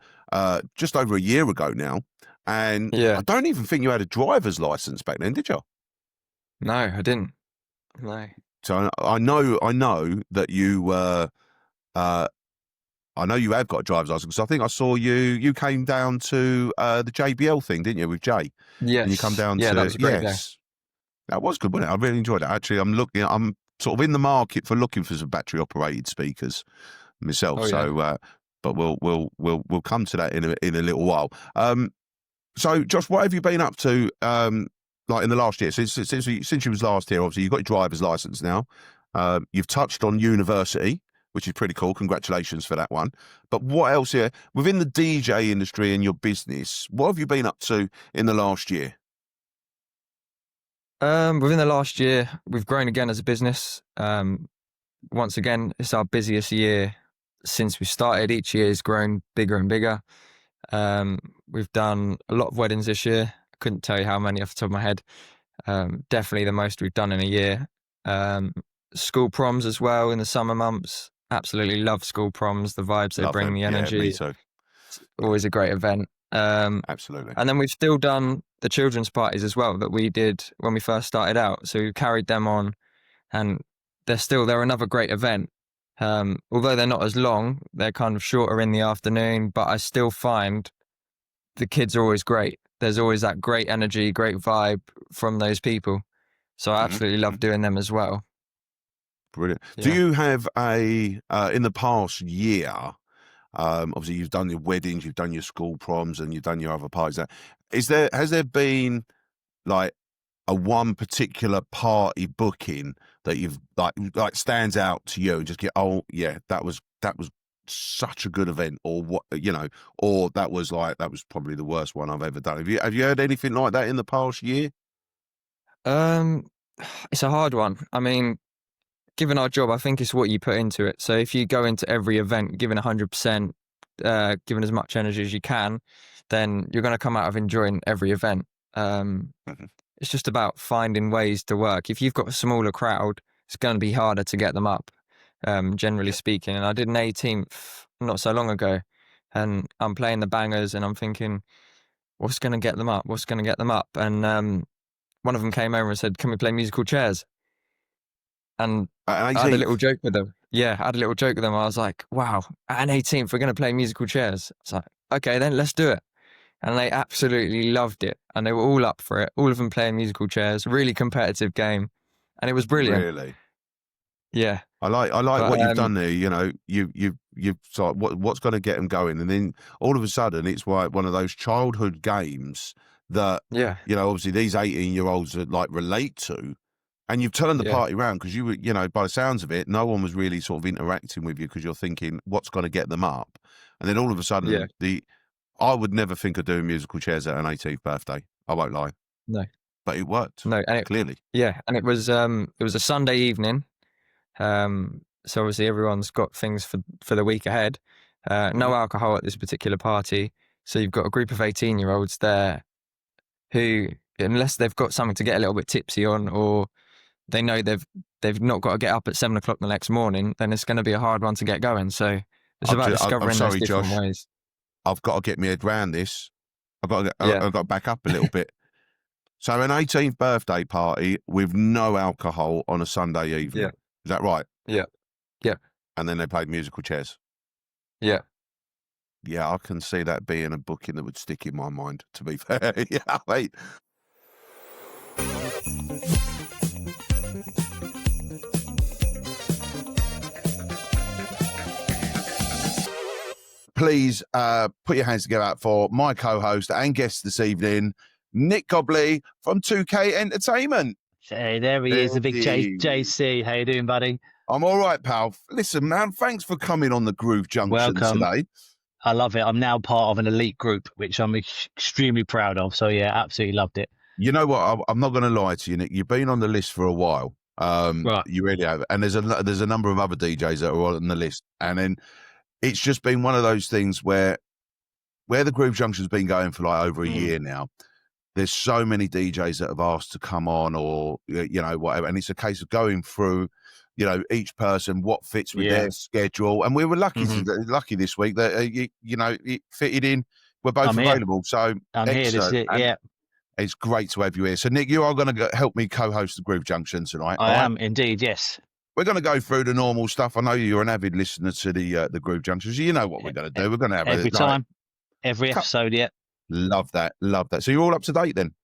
just over a year ago now. And I don't even think you had a driver's license back then, did you? No, I didn't. No. So I know that you were... I know you have got a driver's license, because I think I saw you came down to the JBL thing, didn't you, with Jay? Yes. And you come down to... that was a great day. That was good, wasn't it? I really enjoyed it. Actually, I'm sort of in the market for looking for some battery-operated speakers myself. But we'll come to that in a little while. So, Josh, what have you been up to like in the last year? Since you was last here, obviously, you've got your driver's license now. You've touched on university, which is pretty cool. Congratulations for that one. But what else here? Within the DJ industry and your business, what have you been up to in the last year? Within the last year, we've grown again as a business. Once again, it's our busiest year since we started. Each year has grown bigger and bigger. We've done a lot of weddings this year. I couldn't tell you how many off the top of my head. Definitely the most we've done in a year. School proms as well in the summer months. Absolutely love school proms, the vibes they bring, the energy. Yeah, me too. It's always a great event. Absolutely. And then we've still done the children's parties as well that we did when we first started out. So we carried them on, and they're another great event. Although they're not as long, they're kind of shorter in the afternoon, but I still find the kids are always great. There's always that great energy, great vibe from those people. So I absolutely love doing them as well. Brilliant. Yeah. Do you have in the past year, obviously you've done your weddings, you've done your school proms, and you've done your other parties. Has there been like a one particular party booking that you've like stands out to you and just get, oh yeah, that was such a good event, or what, or that was probably the worst one I've ever done. Have you heard anything like that in the past year? It's a hard one. I mean, given our job, I think it's what you put into it. So if you go into every event giving 100%, giving as much energy as you can, then you're going to come out of enjoying every event. It's just about finding ways to work. If you've got a smaller crowd, it's going to be harder to get them up, generally speaking. And I did an 18th not so long ago, and I'm playing the bangers and I'm thinking, what's going to get them up? What's going to get them up? And one of them came over and said, can we play musical chairs? And I had a little joke with them. Yeah, I had a little joke with them. I was like, wow, at an 18th, we're going to play musical chairs. I was like, okay, then let's do it. And they absolutely loved it. And they were all up for it. All of them playing musical chairs, really competitive game. And it was brilliant. Really? Yeah. I like what you've done there. You know, you've sort of what's going to get them going. And then all of a sudden it's like one of those childhood games that, you know, obviously these 18-year-olds like relate to. And you've turned the party around because you were, you know, by the sounds of it, no one was really sort of interacting with you because you're thinking, what's going to get them up? And then all of a sudden, I would never think of doing musical chairs at an 18th birthday. I won't lie. No. But it worked. No, and clearly. Yeah, and it was a Sunday evening. So obviously everyone's got things for the week ahead. No alcohol at this particular party. So you've got a group of 18-year-olds there who, unless they've got something to get a little bit tipsy on, or they know they've not got to get up at 7 o'clock the next morning, then it's going to be a hard one to get going. So it's about discovering those different ways. I've got to get my head around this. I've got to back up a little bit. So an 18th birthday party with no alcohol on a Sunday evening. Yeah. Is that right? Yeah. Yeah. And then they played musical chairs. Yeah. Yeah, I can see that being a booking that would stick in my mind, to be fair. Yeah, mate. Please put your hands together for my co-host and guest this evening, Nick Colley from 2K Entertainment. Hey, there he is, the big JC. How you doing, buddy? I'm all right, pal. Listen, man, thanks for coming on the Groove Junction today. I love it. I'm now part of an elite group, which I'm extremely proud of. So, yeah, absolutely loved it. You know what? I'm not going to lie to you, Nick. You've been on the list for a while. Right. You really have. And there's a number of other DJs that are on the list. And then it's just been one of those things where the Groove Junction's been going for like over a year now. There's so many DJs that have asked to come on, or, you know, whatever. And it's a case of going through, you know, each person, what fits with their schedule. And we were lucky this week that, you know, it fitted in. We're both available. So I'm here. This is it. Yeah. It's great to have you here. So, Nick, you are going to help me co-host the Groove Junction tonight. I am indeed, yes. We're going to go through the normal stuff. I know you're an avid listener to the Groove Junction, so you know what we're going to do. We're going to have every time, every episode, yeah. Love that. So you're all up to date then?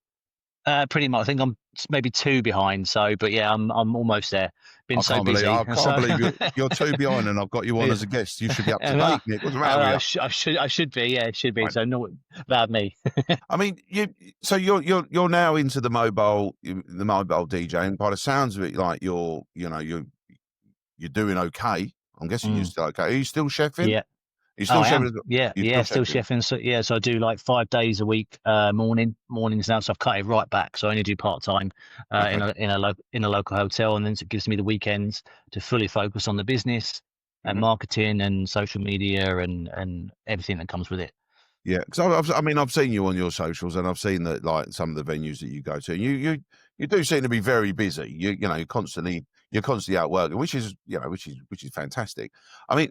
Pretty much. I think I'm maybe 2 behind. So, but yeah, I'm almost there. Been so busy. I can't believe you're 2 behind, and I've got you on as a guest. You should be up to date, Nick. What's around with you? I should be. Yeah, it should be. Right. So not about me. I mean, you're now into the mobile DJ, and by the sounds of it, like you're doing okay. I'm guessing you're still okay. Are you still chefing? Yeah. You still chefing? Still chefing. So so I do like 5 days a week, mornings now. So I've cut it right back. So I only do part time in a local hotel, and then it gives me the weekends to fully focus on the business and marketing and social media and everything that comes with it. Yeah, because I've seen you on your socials, and I've seen that like some of the venues that you go to. You do seem to be very busy. You're constantly out working, which is fantastic. I mean,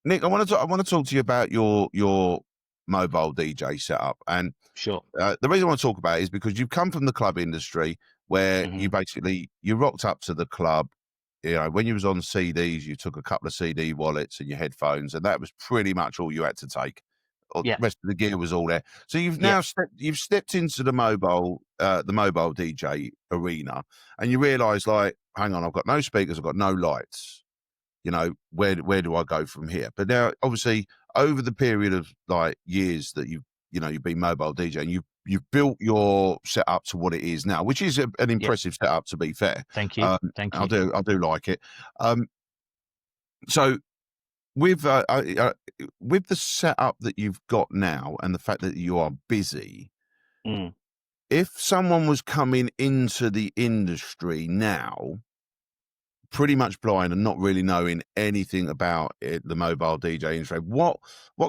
Nick, I want to talk to you about your mobile DJ setup, and sure. The reason I want to talk about it is because you've come from the club industry where you rocked up to the club. You know, when you was on CDs, you took a couple of CD wallets and your headphones, and that was pretty much all you had to take. The rest of the gear was all there. So you've now stepped into the mobile DJ arena, and you realise, like, hang on, I've got no speakers, I've got no lights. You know, where do I go from here? But now, obviously, over the period of like years that you've been mobile DJing, you've built your setup to what it is now, which is an impressive setup, to be fair. Thank you. Thank you. I do like it. So with the setup that you've got now and the fact that you are busy, if someone was coming into the industry now, pretty much blind and not really knowing anything about the mobile DJ industry, what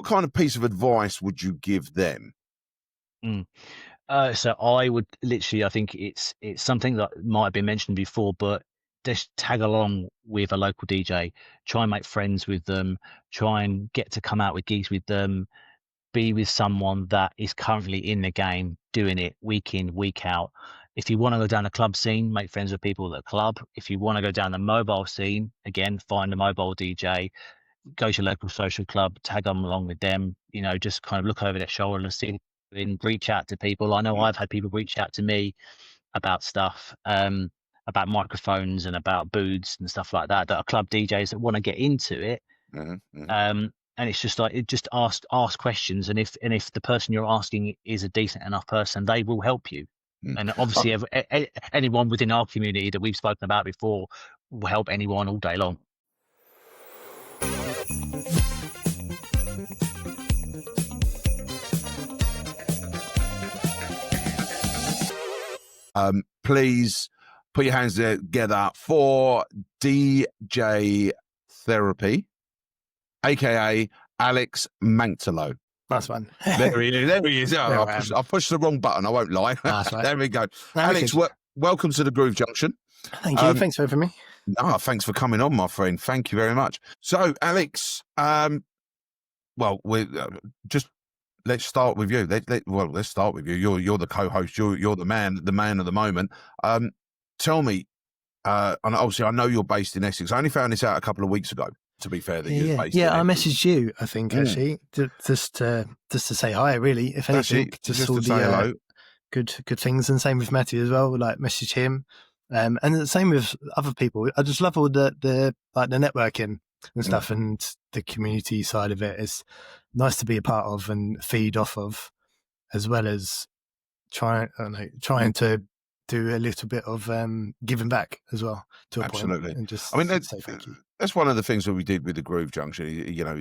kind of piece of advice would you give them? So I would literally, I think it's something that might have been mentioned before, but just tag along with a local DJ, try and make friends with them, try and get to come out with gigs with them, be with someone that is currently in the game, doing it week in, week out. If you want to go down the club scene, make friends with people at the club. If you want to go down the mobile scene, again, find a mobile DJ, go to your local social club, tag them along with them, just kind of look over their shoulder and see, and reach out to people. I know I've had people reach out to me about stuff, about microphones and about booths and stuff like that are club DJs that want to get into it. And it's just like, ask questions, and if the person you're asking is a decent enough person, they will help you. And obviously, anyone within our community that we've spoken about before will help anyone all day long. Please put your hands together for DJ Therapy, aka Alex Manctolo. That's one. There he is. Oh, I pushed the wrong button. I won't lie. That's right. There we go. Alex, welcome to the Groove Junction. Thank you. Thanks for having me. No, thanks for coming on, my friend. Thank you very much. So, Alex, let's start with you. Let's start with you. You're the co-host. You're the man of the moment. Tell me, and obviously I know you're based in Essex. I only found this out a couple of weeks ago, to be fair, that you're based in Essex. I messaged you, I think, actually, just to say hi, really, if anything. Just all to say hello. Good things, and same with Matty as well, like message him. And the same with other people. I just love all the networking and stuff, and the community side of it is nice to be a part of and feed off of, as well as trying to do a little bit of giving back as well to a Absolutely. point. And just say thank you. That's one of the things that we did with the Groove Junction. We like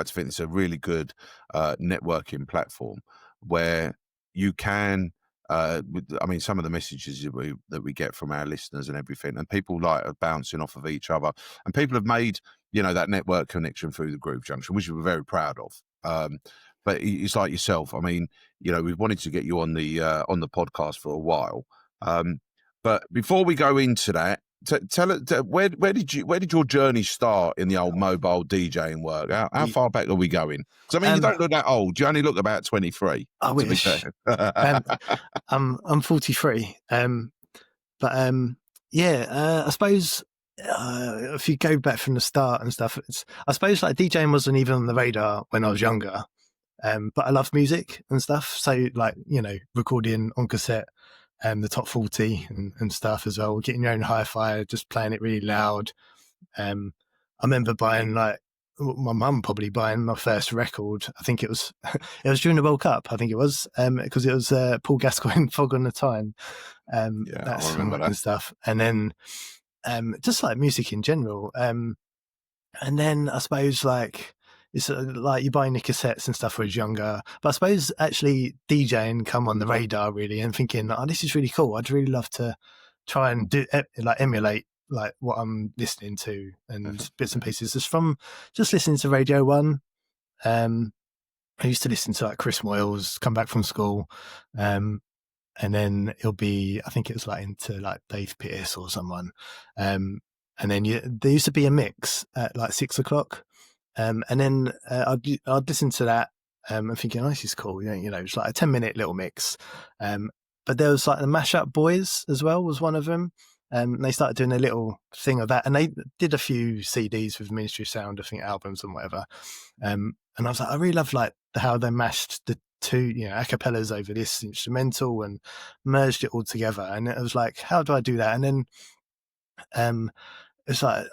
to think it's a really good networking platform where you can. Some of the messages that we get from our listeners and everything, and people are bouncing off of each other, and people have made that network connection through the Groove Junction, which we're very proud of. But it's like yourself. We've wanted to get you on the podcast for a while. But before we go into that, tell us where did your journey start in the old mobile DJing work? How far back are we going? Because you don't look that old. You only look about 23. I wish. I'm 43. I suppose if you go back from the start and stuff, I suppose like DJing wasn't even on the radar when I was younger. But I love music and stuff. So recording on cassette. The top 40 and stuff as well, getting your own hi-fi, just playing it really loud. I remember buying my mum probably buying my first record. I think it was during the World Cup. I think it was because it was Paul Gascoigne, Fog on the Time. I remember that and stuff. And then just like music in general. And then I suppose it's like you're buying the cassettes and stuff when I was younger. But I suppose actually DJing come on the radar really, and thinking, this is really cool. I'd really love to try and emulate what I'm listening to and bits and pieces. Just listening to Radio 1. I used to listen to Chris Moyles, come back from school. And then it'll be, I think it was into Dave Pierce or someone. And then there used to be a mix at 6 o'clock. And then I'd listen to that and thinking, this is cool. It's like a 10-minute little mix. But there was the Mashup Boys as well was one of them. They started doing a little thing of that. And they did a few CDs with Ministry of Sound, I think albums and whatever. And I was I really love how they mashed the two, acapellas over this instrumental and merged it all together. And it was how do I do that? And then it's I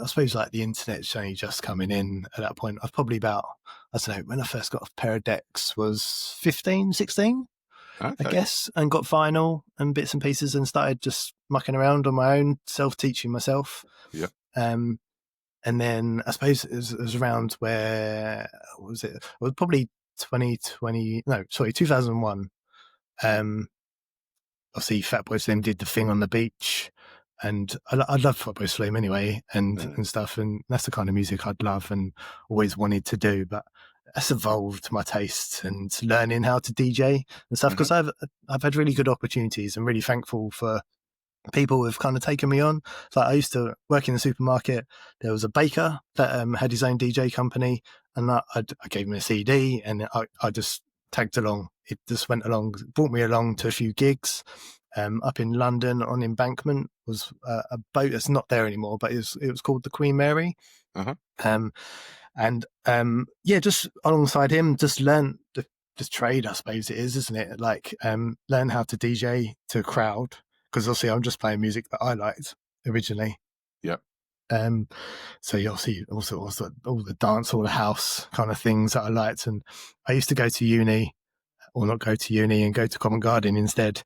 suppose the internet's only just coming in at that point. I was probably about, I don't know, when I first got a pair of decks was 15, 16, I guess, and got vinyl and bits and pieces and started just mucking around on my own, self-teaching myself. Yeah. And then I suppose it was around where, what was it? It was probably 2001. Obviously Fat Boy Slim did the thing on the beach. and I love Fatboy Slim anyway, and stuff, and that's the kind of music I'd love and always wanted to do. But that's evolved my tastes and learning how to DJ and stuff, because I've had really good opportunities and really thankful for people who have kind of taken me on. So I used to work in the supermarket. There was a baker that had his own DJ company, and I gave him a CD, and I just tagged along. It just went along, brought me along to a few gigs. Up in London on Embankment was a boat that's not there anymore, but it was called the Queen Mary. Just alongside him, just learn the trade, I suppose it is, isn't it? Like learn how to DJ to a crowd, because obviously I'm just playing music that I liked originally. Yep. So you obviously also all the dance, all the house kind of things that I liked, and I used to go to uni, or not go to uni, and go to Covent Garden instead.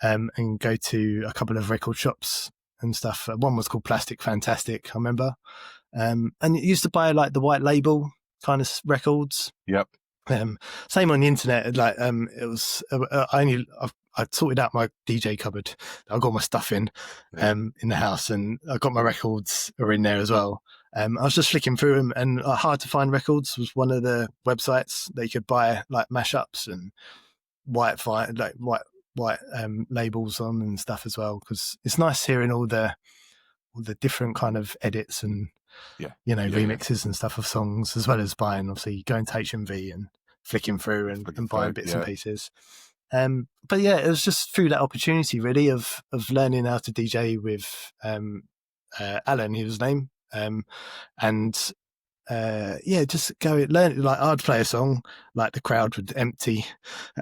And go to a couple of record shops and stuff. One was called Plastic Fantastic, I remember. And you used to buy like the white label kind of records. Yep. Same on the internet. Like it was. I sorted out my DJ cupboard. I got my stuff in the house, and I got my records are in there as well. I was just flicking through them, and Hard to Find Records was one of the websites that you could buy like mashups and white labels on and stuff as well, because it's nice hearing all the different kind of edits and remixes and stuff of songs, as well as buying, obviously going to HMV and flicking through and buying bits and pieces. But yeah, it was just through that opportunity really of learning how to DJ with Alan, he was his name, and just go learn. Like I'd play a song, like the crowd would empty,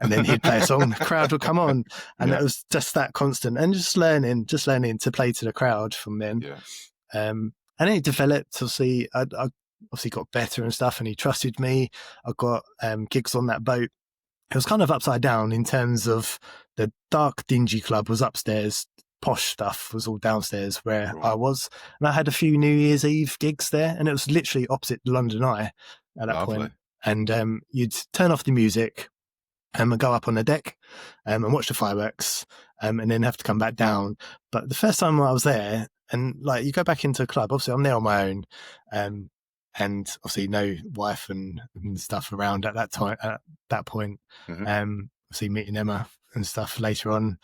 and then he'd play a song, the crowd would come on, and it was just that constant, and just learning to play to the crowd from then. And then it developed. Obviously, I obviously got better and stuff, and he trusted me. I got gigs on that boat. It was kind of upside down in terms of the dark, dingy club was upstairs. Posh stuff was all downstairs where I was, and I had a few New Year's Eve gigs there, and it was literally opposite the London Eye at that point. And you'd turn off the music and go up on the deck and watch the fireworks, and then have to come back down. But the first time I was there, and like you go back into a club, obviously I'm there on my own, and obviously no wife and stuff around at that time. At that point, obviously meeting Emma and stuff later on.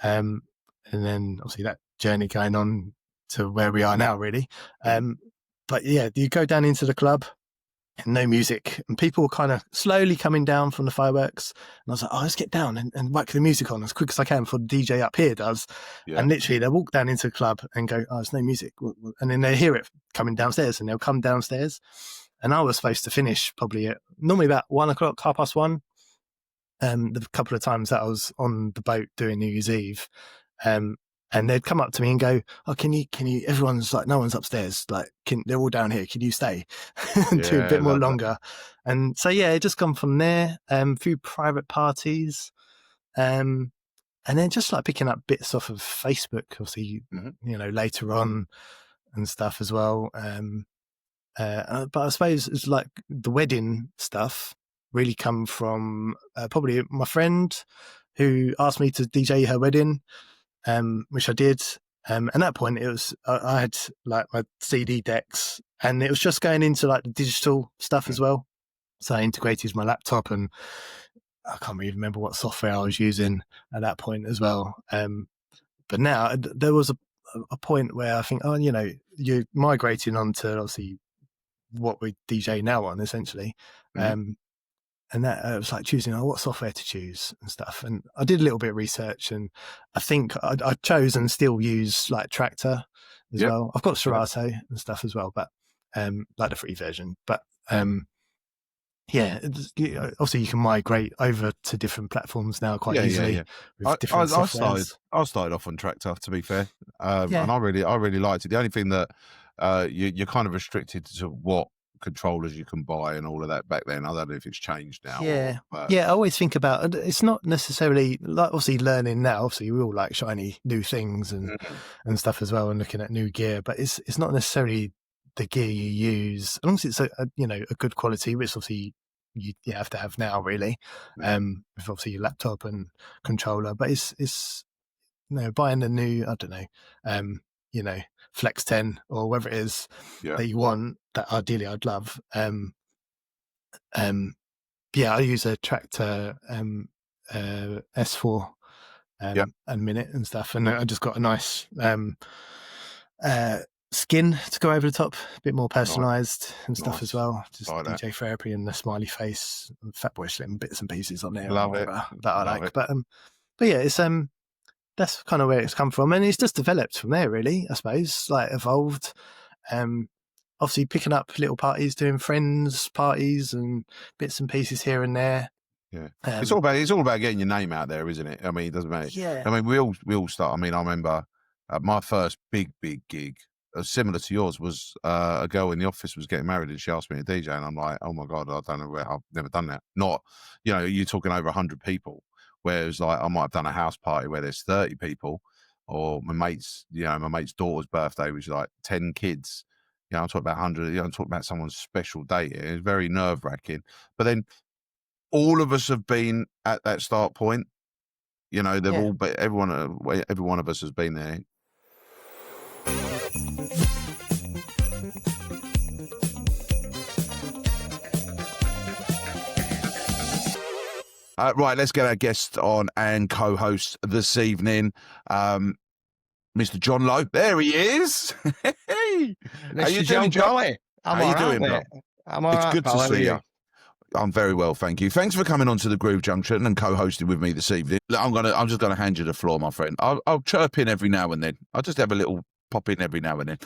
And then obviously that journey going on to where we are now, really. But yeah, you go down into the club and no music, and people were kind of slowly coming down from the fireworks. And I was like, let's get down and whack the music on as quick as I can before the DJ up here does. And literally they walk down into the club and go, there's no music. And then they hear it coming downstairs, and they'll come downstairs. And I was supposed to finish probably at normally about 1 o'clock, 1:30. The couple of times that I was on the boat doing New Year's Eve. And they'd come up to me and go, can you, everyone's like, no one's upstairs. Like, they're all down here. Can you stay and do a bit more longer? And so, yeah, it just come from there, through private parties. And then just like picking up bits off of Facebook, obviously, later on and stuff as well. But I suppose it's like the wedding stuff really come from probably my friend who asked me to DJ her wedding. Which I did. And at that point, it was I had like my CD decks, and it was just going into like the digital stuff as well. So I integrated my laptop, and I can't even remember what software I was using at that point as well. But now there was a point where I think, you're migrating onto obviously what we DJ now on essentially. And that it was like choosing what software to choose and stuff. And I did a little bit of research, and I think I chose and still use like Tractor as well. I've got Serato and stuff as well, but like the free version. But obviously you can migrate over to different platforms now quite easily. With different softwares. I started off on Tractor, to be fair, and I really liked it. The only thing that you're kind of restricted to what controllers you can buy and all of that back then. I don't know if it's changed now. I always think about it's not necessarily like obviously learning now. Obviously we all like shiny new things and stuff as well, and looking at new gear, but it's not necessarily the gear you use, as long as it's a good quality, which obviously you have to have now really, with obviously your laptop and controller. But it's buying the new, I don't know, Flex 10 or whatever it is that you want, that ideally I'd love. I use a Tractor S4 and Minute and stuff, and I just got a nice skin to go over the top, a bit more personalised and stuff as well. Just like DJ Therapy and the smiley face, and Fatboy Slim bits and pieces on there. Love it. That I like. But yeah, it's that's kind of where it's come from, and it's just developed from there, really. I suppose, like evolved. Obviously, picking up little parties, doing friends parties and bits and pieces here and there. Yeah, it's all about getting your name out there, isn't it? I mean, it doesn't matter. Yeah. I mean, we all start. I mean, I remember my first big gig, similar to yours, was a girl in the office was getting married and she asked me to DJ, and I'm like, oh my god, I don't know where I've never done that. Not, you're talking over 100 people. Whereas, like, I might have done a house party where there's 30 people, or my mate's daughter's birthday was like 10 kids. I'm talking about 100. I'm talking about someone's special day. It's very nerve wracking. But then all of us have been at that start point. They've all, but every one of us has been there. Right, let's get our guest on and co-host this evening, Mr. John Lowe. There he is. Hey, how you doing, John? How you doing, bro? I'm all right. It's good to see you. I'm very well, thank you. Thanks for coming on to the Groove Junction and co-hosting with me this evening. I'm just gonna hand you the floor, my friend. I'll chirp in every now and then. I'll just have a little pop in every now and then.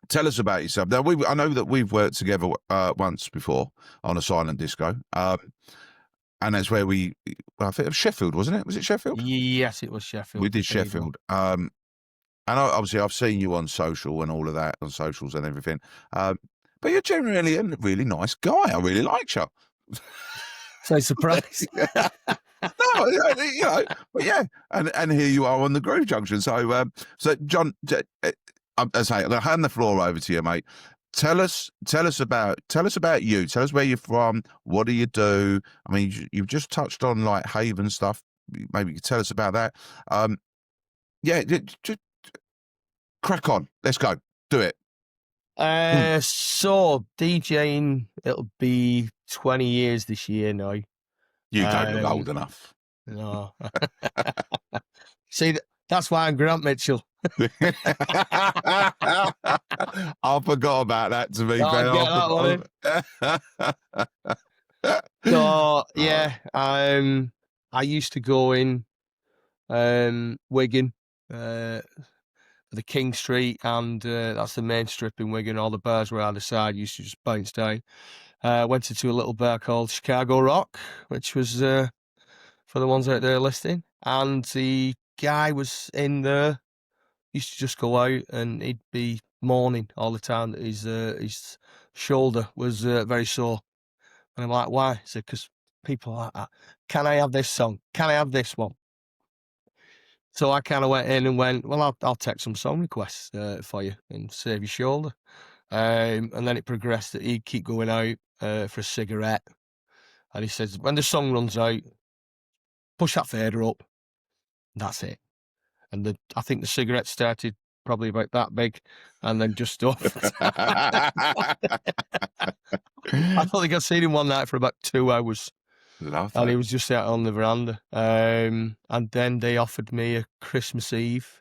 Tell us about yourself. Now, I know that we've worked together once before on a silent disco. And that's where I think it was Sheffield, wasn't it? Was it Sheffield? Yes, it was Sheffield. We did Sheffield. And obviously I've seen you on social and all of that, on socials and everything. But you're generally a really nice guy. I really like you. So surprised. No, but yeah. And here you are on the Groove Junction. So, John, I'm going to hand the floor over to you, mate. Tell us about you. Tell us where you're from. What do you do? I mean, you've just touched on like Haven stuff. Maybe you could tell us about that. Just crack on. Let's go. Do it. So DJing, it'll be 20 years this year now. You don't look old enough. No. See, that's why I'm Grant Mitchell. I forgot about that, to be fair. So yeah, I used to go in Wigan, the King Street, and that's the main strip in Wigan. All the bars were either side. Used to just bounce down. Went into a little bar called Chicago Rock, which was for the ones out there listening, and the guy was in there. Used to just go out and he'd be moaning all the time that his shoulder was very sore. And I'm like, why? He said, because people are like that. Can I have this song? Can I have this one? So I kind of went in and went, well, I'll take some song requests for you and save your shoulder. And then it progressed that he'd keep going out for a cigarette. And he says, when the song runs out, push that fader up. That's it. And I think the cigarette started probably about that big and then just stopped. I don't think I'd seen him one night for about 2 hours. Love and that. he was just out on the veranda. And then they offered me a Christmas Eve.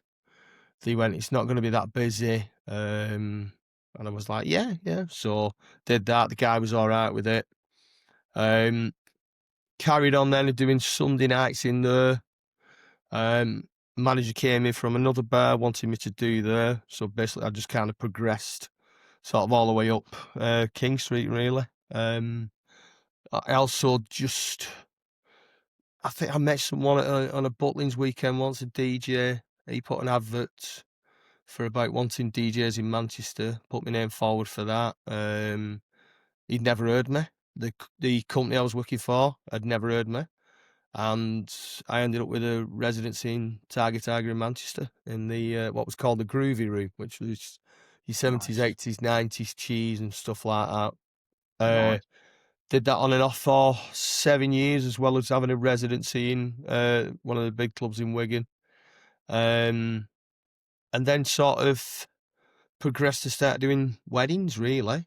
They went, it's not going to be that busy. And I was like, yeah. So did that. The guy was all right with it. Carried on then doing Sunday nights in there. Manager came in from another bar, wanted me to do there. So basically I just kind of progressed sort of all the way up King Street, really. I also I think I met someone on a Butlins weekend once, a DJ. He put an advert for about wanting DJs in Manchester, put my name forward for that. He'd never heard me. The company I was working for had never heard me. And I ended up with a residency in Tiger in Manchester in the what was called the Groovy Room, which was your 70s, 80s, 90s cheese and stuff like that. Nice. Did that on and off for 7 years, as well as having a residency in one of the big clubs in Wigan. And and then sort of progressed to start doing weddings, really.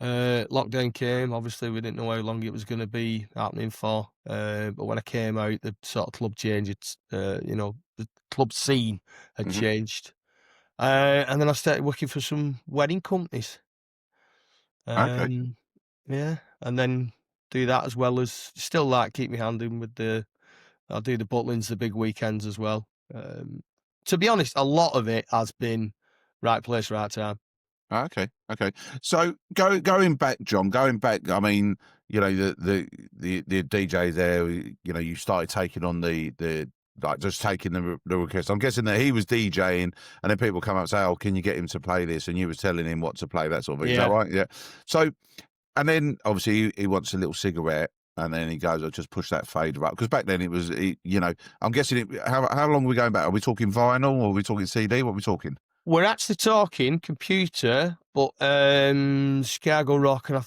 Lockdown came. Obviously, we didn't know how long it was going to be happening for. But when I came out, the sort of club changed. The club scene had changed. And then I started working for some wedding companies. Okay. Yeah, and then do that as well as still like keep me hand in with I'll do the butlins, the big weekends as well. To be honest, a lot of it has been right place, right time. Okay. So going back, John, I mean, the DJ there, you started taking on the like just taking the request. I'm guessing that he was DJing, and then people come up and say, "Oh, can you get him to play this?" And you was telling him what to play, that sort of thing. Is that right? Yeah. So, and then obviously he wants a little cigarette. And then he goes, I'll just push that fader up. Because back then it was, I'm guessing, how long are we going back? Are we talking vinyl or are we talking CD? What are we talking? We're actually talking computer, but Chicago Rock, and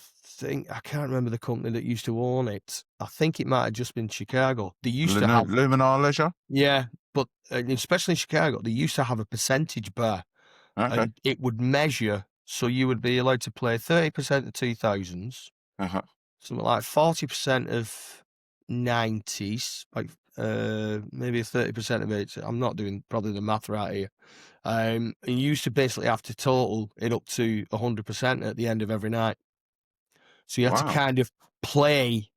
I can't remember the company that used to own it. I think it might have just been Chicago. They used to have Luminar Leisure? Yeah, but especially in Chicago, they used to have a percentage bar. Okay. And it would measure, so you would be allowed to play 30% of 2000s, something like 40% of 90s, like maybe 30% of it. I'm not doing probably the math right here. And you used to basically have to total it up to 100% at the end of every night. So you had to kind of play,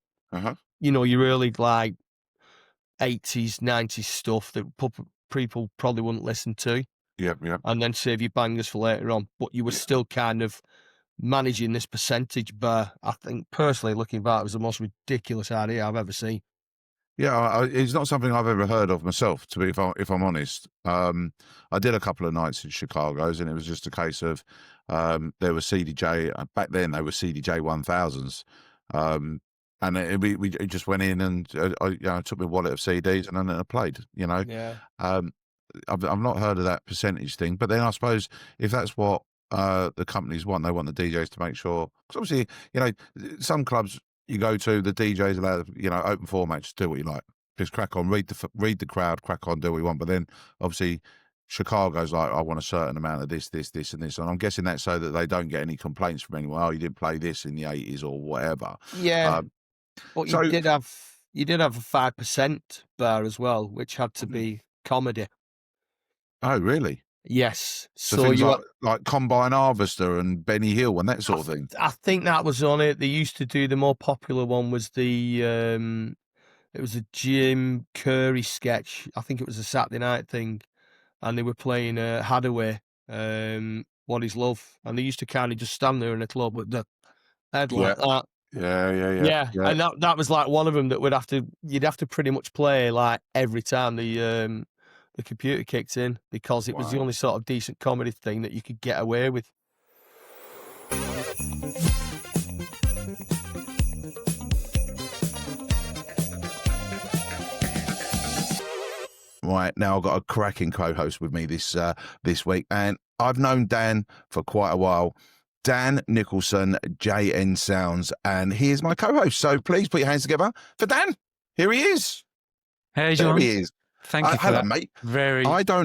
your early like 80s, 90s stuff that people probably wouldn't listen to. Yep. And then save your bangers for later on. But you were still kind of managing this percentage bar. I think personally, looking back, it was the most ridiculous idea I've ever seen. Yeah, it's not something I've ever heard of myself, to be if I'm honest. I did a couple of nights in Chicago's, and it was just a case of there was CDJ back then. They were CDJ 1000s, and we just went in and I took my wallet of CDs and then I played. Yeah. I've not heard of that percentage thing, but then I suppose if that's what the companies want, they want the DJs to make sure. Because obviously, some clubs you go to, the DJs allow, open format, just do what you like. Just crack on, read the crowd, crack on, do what you want. But then obviously Chicago's like, I want a certain amount of this, and this. And I'm guessing that's so that they don't get any complaints from anyone. Oh, you didn't play this in the 80s or whatever. Yeah. But you did have a 5% bar as well, which had to be comedy. Oh, really? Yes. So things like Combine Harvester and Benny Hill and that sort of thing. I think that was on it. They used to do the more popular one was it was a Jim Curry sketch. I think it was a Saturday night thing, and they were playing Hadaway, What Is Love, and they used to kind of just stand there in a club with the head like that. Yeah. And that was like one of them that you'd have to pretty much play like every time the computer kicked in, because it was the only sort of decent comedy thing that you could get away with. Right, now I've got a cracking co-host with me this week, and I've known Dan for quite a while. Dan Nicholson, JN Sounds, and he is my co-host. So please put your hands together for Dan. Here he is. Hey, John. There he is. Thank you for hello, that. mate. Very intro.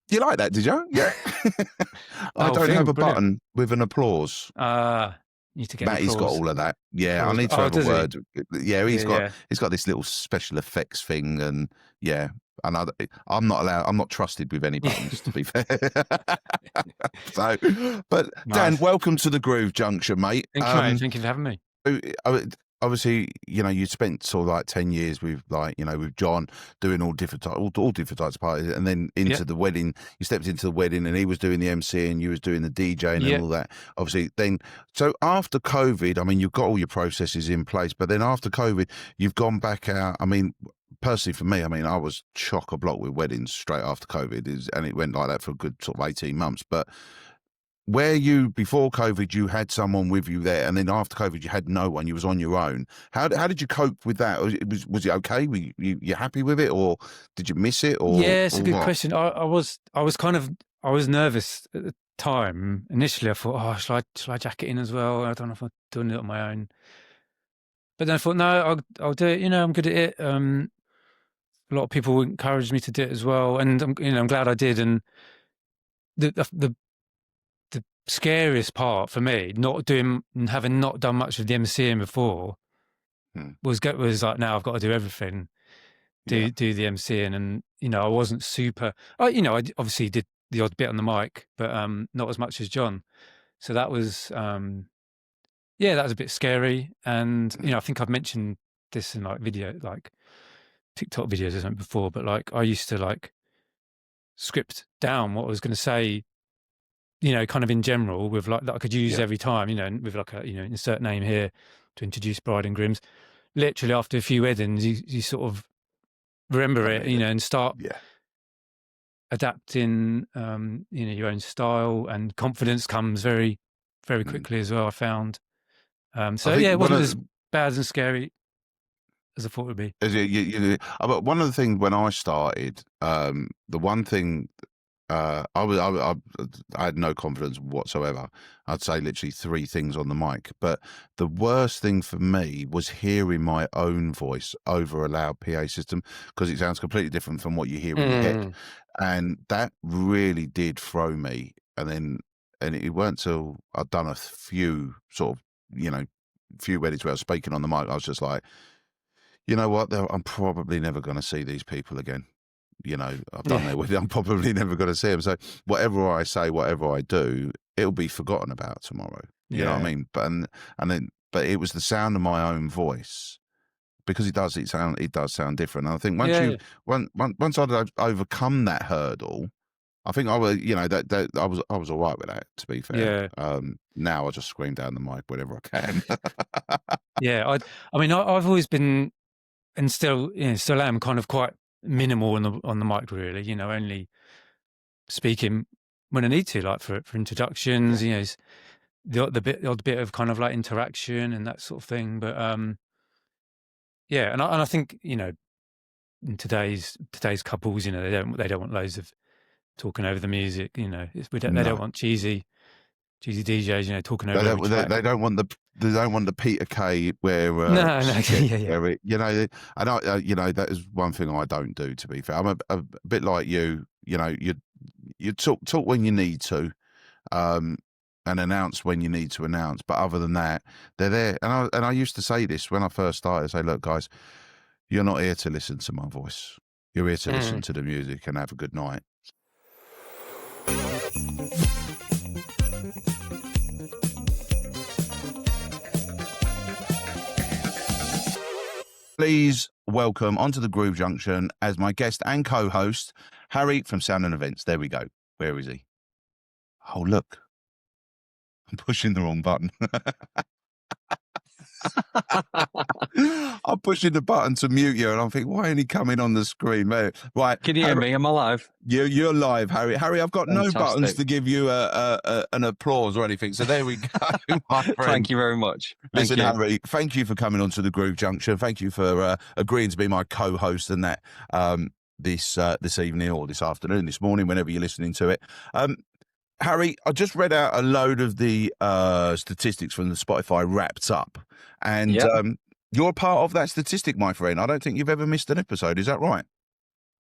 You like that, did you? Yeah. I don't have a button with an applause. Need to get Matty's got all of that. Yeah, I need to have a word. Yeah, he's got this little special effects thing, and and I'm not allowed. I'm not trusted with any buttons, to be fair. But Dan, welcome to the Groove Junction, mate. Thank you, mate. Thank you for having me. Obviously, you spent sort of like 10 years with with John doing all different types of parties, and then into the wedding. You stepped into the wedding, and he was doing the MC, and you was doing the DJing and all that. Obviously, then so after COVID, I mean, you've got all your processes in place, but then after COVID, you've gone back out. I mean, personally for me, I mean, I was chock-a-block with weddings straight after COVID, and it went like that for a good sort of 18 months, but. Where before COVID, you had someone with you there, and then after COVID, you had no one. You was on your own. How did you cope with that? Was it okay? Were you happy with it, or did you miss it? Or it's a good question. I was nervous at the time. Initially, I thought, shall I jack it in as well? I don't know if I'm doing it on my own. But then I thought, no, I'll do it. I'm good at it. a lot of people encouraged me to do it as well, and I'm glad I did. And the scariest part for me, having not done much of the MCing before, was like, now I've got to do everything, do the MCing, and I wasn't super. I obviously did the odd bit on the mic, but not as much as John. So that was that was a bit scary. And I think I've mentioned this in like TikTok videos or something before, but like I used to like script down what I was going to say, kind of in general, with like that I could use every time, with like a insert name here to introduce bride and grooms. Literally after a few weddings, you sort of remember it, and start adapting, your own style, and confidence comes very, very quickly as well, I found. So it wasn't as bad and scary as I thought it would be. But one of the things when I started, the one thing I had no confidence whatsoever. I'd say literally 3 things on the mic. But the worst thing for me was hearing my own voice over a loud PA system, because it sounds completely different from what you hear in your head. And that really did throw me. And it weren't till I'd done a few sort of, few weddings where I was speaking on the mic, I was just like, you know what, I'm probably never going to see these people again. I've done their wedding. I'm probably never going to see them. So whatever I say, whatever I do, it'll be forgotten about tomorrow. You know what I mean? But it was the sound of my own voice, because it does sound different. And I think once I'd overcome that hurdle, I think I was, I was all right with that, to be fair. Now I just scream down the mic whenever I can. I mean, I've always been, and still am, kind of quite minimal on the mic, really. Only speaking when I need to, like for introductions. The odd bit of kind of like interaction and that sort of thing. But and I think in today's couples, they don't want loads of talking over the music. They don't want cheesy DJs, talking over every track. They don't want the Peter Kay where no, and I that is one thing I don't do, to be fair. I'm a bit like you. You talk when you need to, and announce when you need to announce. But other than that, they're there. And I used to say this when I first started. I say, look, guys, you're not here to listen to my voice. You're here to listen to the music and have a good night. Please welcome onto the Groove Junction as my guest and co-host, Harry from Sound and Events. There we go. Where is he? Oh, look. I'm pushing the wrong button. I'm pushing the button to mute you, and I'm thinking, why ain't he coming on the screen, man? Right. Can you hear me? Am I live? You're live, Harry. Harry, I've got Fantastic. No buttons to give you an applause or anything. So there we go, my friend. Thank you very much. Listen, Harry, thank you for coming on to the Groove Junction. Thank you for agreeing to be my co-host and that this evening or this afternoon, this morning, whenever you're listening to it. Harry, I just read out a load of the statistics from the Spotify Wrapped Up, and you're part of that statistic, my friend. I don't think you've ever missed an episode. Is that right?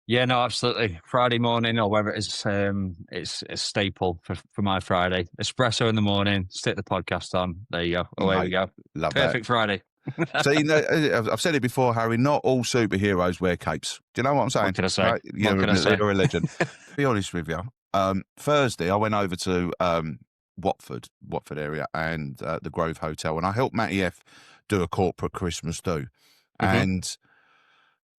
Yeah, no, absolutely. Friday morning, or whether it's a staple for my Friday. Espresso in the morning, stick the podcast on. There you go. Away we go. Love Perfect that. Friday. So, I've said it before, Harry, not all superheroes wear capes. Do you know what I'm saying? What can I say? Right? You're a legend. To be honest with you, Thursday I went over to Watford area, and the Grove Hotel, and I helped Matty F do a corporate Christmas do. And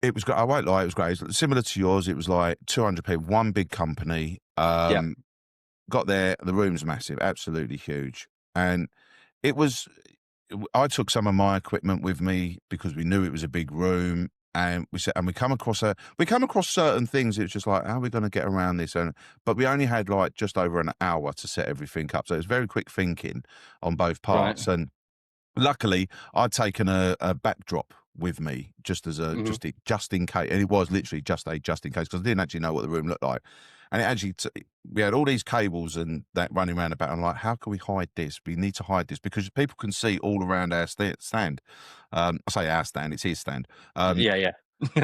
it was, I won't lie, it was great. It was similar to yours. It was like 200 people, one big company. Got there, the room's massive, absolutely huge. And I took some of my equipment with me because we knew it was a big room. And we come across certain things. It was just like, how are we going to get around this? But we only had like just over an hour to set everything up. So it was very quick thinking on both parts. Right. And luckily, I'd taken a backdrop with me just as just in case. And it was literally just in case, because I didn't actually know what the room looked like. And it actually, we had all these cables and that running around about. I'm like, how can we hide this? We need to hide this because people can see all around our stand. I say our stand, it's his stand.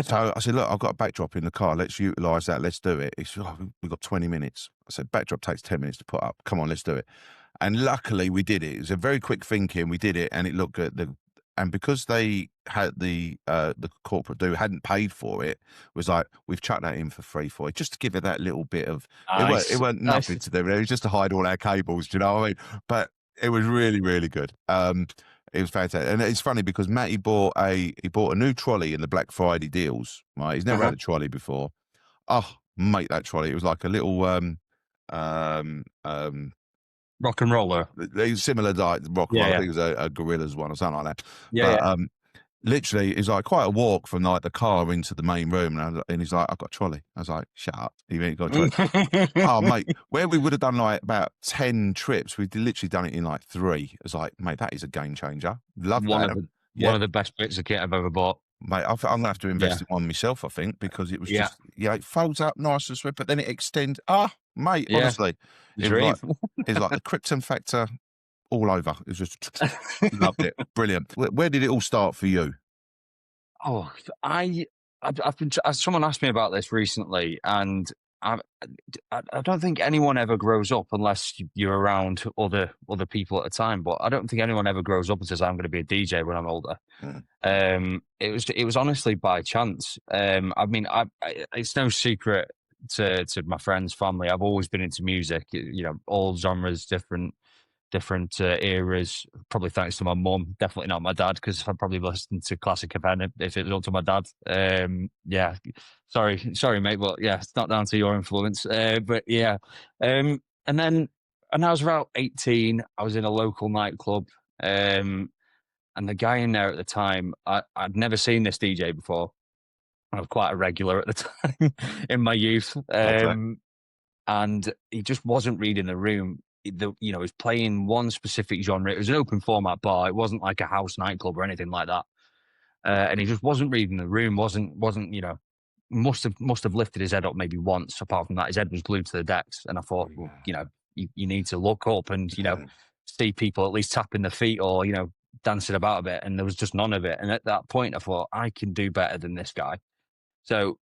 So I said, look, I've got a backdrop in the car. Let's utilise that. Let's do it. He said, oh, we've got 20 minutes. I said, backdrop takes 10 minutes to put up. Come on, let's do it. And luckily we did it. It was a very quick thinking. We did it, and it looked good. And because they had the corporate do hadn't paid for it, was like, we've chucked that in for free for it, just to give it that little bit of it weren't nothing to do. It was just to hide all our cables, do you know what I mean? But it was really, really good. It was fantastic. And it's funny because Matty bought a new trolley in the Black Friday deals, right? He's never had a trolley before. Oh, mate, that trolley. It was like a little rock and roller. Similar like rock and roller. I think it was a Gorillas one or something like that. But literally, it's like quite a walk from like the car into the main room. And he's like, I've got a trolley. I was like, shut up. You ain't got a trolley. Oh, mate, where we would have done like about 10 trips, we'd literally done it in like 3. It was like, mate, that is a game changer. Love that. One of the best bits of kit I've ever bought. Mate, I'm going to have to invest in one myself, I think, because it was just, it folds up nice and swift, but then it extends. Mate, honestly. It's like the Krypton factor all over. It was just, loved it. Brilliant. Where did it all start for you? Oh, I've been, someone asked me about this recently, and I don't think anyone ever grows up unless you're around other people at a time. But I don't think anyone ever grows up and says, I'm going to be a DJ when I'm older. It was honestly by chance. I mean, it's no secret to my friends, family. I've always been into music, all genres, different eras, probably thanks to my mum, definitely not my dad, because I'd probably listened to classic if it was up to my dad. Sorry mate, but it's not down to your influence. But and then I was about 18, I was in a local nightclub, and the guy in there at the time, I'd never seen this DJ before. I was quite a regular at the time in my youth, and he just wasn't reading the room. He was playing one specific genre. It was an open format bar. It wasn't like a house nightclub or anything like that. And he just wasn't reading the room. Must have lifted his head up maybe once. Apart from that, his head was glued to the decks. And I thought, you need to look up and see people at least tapping their feet or dancing about a bit. And there was just none of it. And at that point, I thought I can do better than this guy. So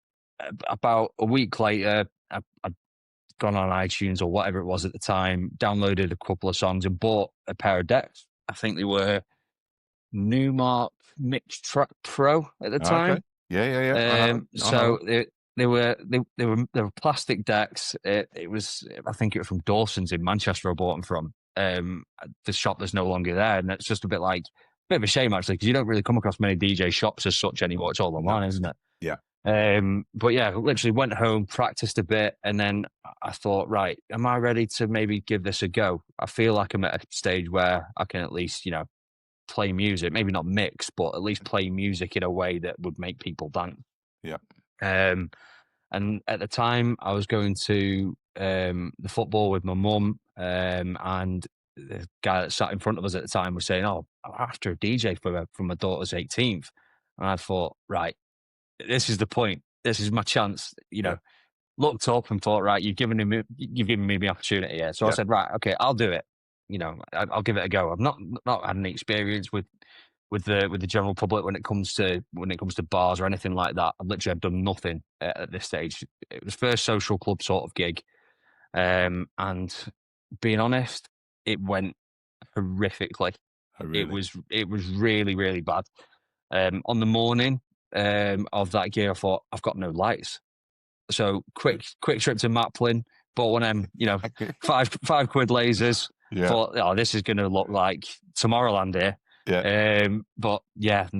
about a week later, I'd gone on iTunes or whatever it was at the time, downloaded a couple of songs and bought a pair of decks. I think they were Newmark Mix Track Pro at the time. Okay. Yeah. So they were plastic decks. It was, I think it was from Dawson's in Manchester I bought them from. The shop that's no longer there, and it's just a bit of a shame actually, because you don't really come across many DJ shops as such anymore. It's all online, isn't it? Yeah. But literally went home, practiced a bit, and then I thought, right, am I ready to maybe give this a go? I feel like I'm at a stage where I can at least, play music, maybe not mix, but at least play music in a way that would make people dance. Yeah. And at the time, I was going to the football with my mum, and the guy that sat in front of us at the time was saying, "Oh, I'm after a DJ for my daughter's 18th," and I thought, right, this is the point. This is my chance. Looked up and thought, right, you've given me the opportunity here. So I said, right, okay, I'll do it. I'll give it a go. I've not had any experience with the general public when it comes to bars or anything like that. I've done nothing at this stage. It was first social club sort of gig, and being honest, it went horrifically. It was really, really bad. On the morning of that gear, I thought, I've got no lights. So quick trip to Maplin, bought one of them, £5 lasers. Yeah. Thought, this is going to look like Tomorrowland here. Yeah. But it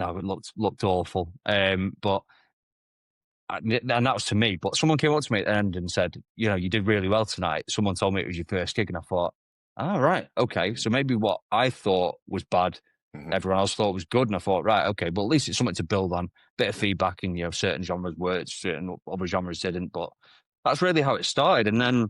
looked awful. And that was to me. But someone came up to me at the end and said, you did really well tonight. Someone told me it was your first gig, and I thought, right, okay. So maybe what I thought was bad, everyone else thought was good, and I thought, right, okay, but at least it's something to build on. Bit of feedback, and certain genres worked, certain other genres didn't. But that's really how it started. And then a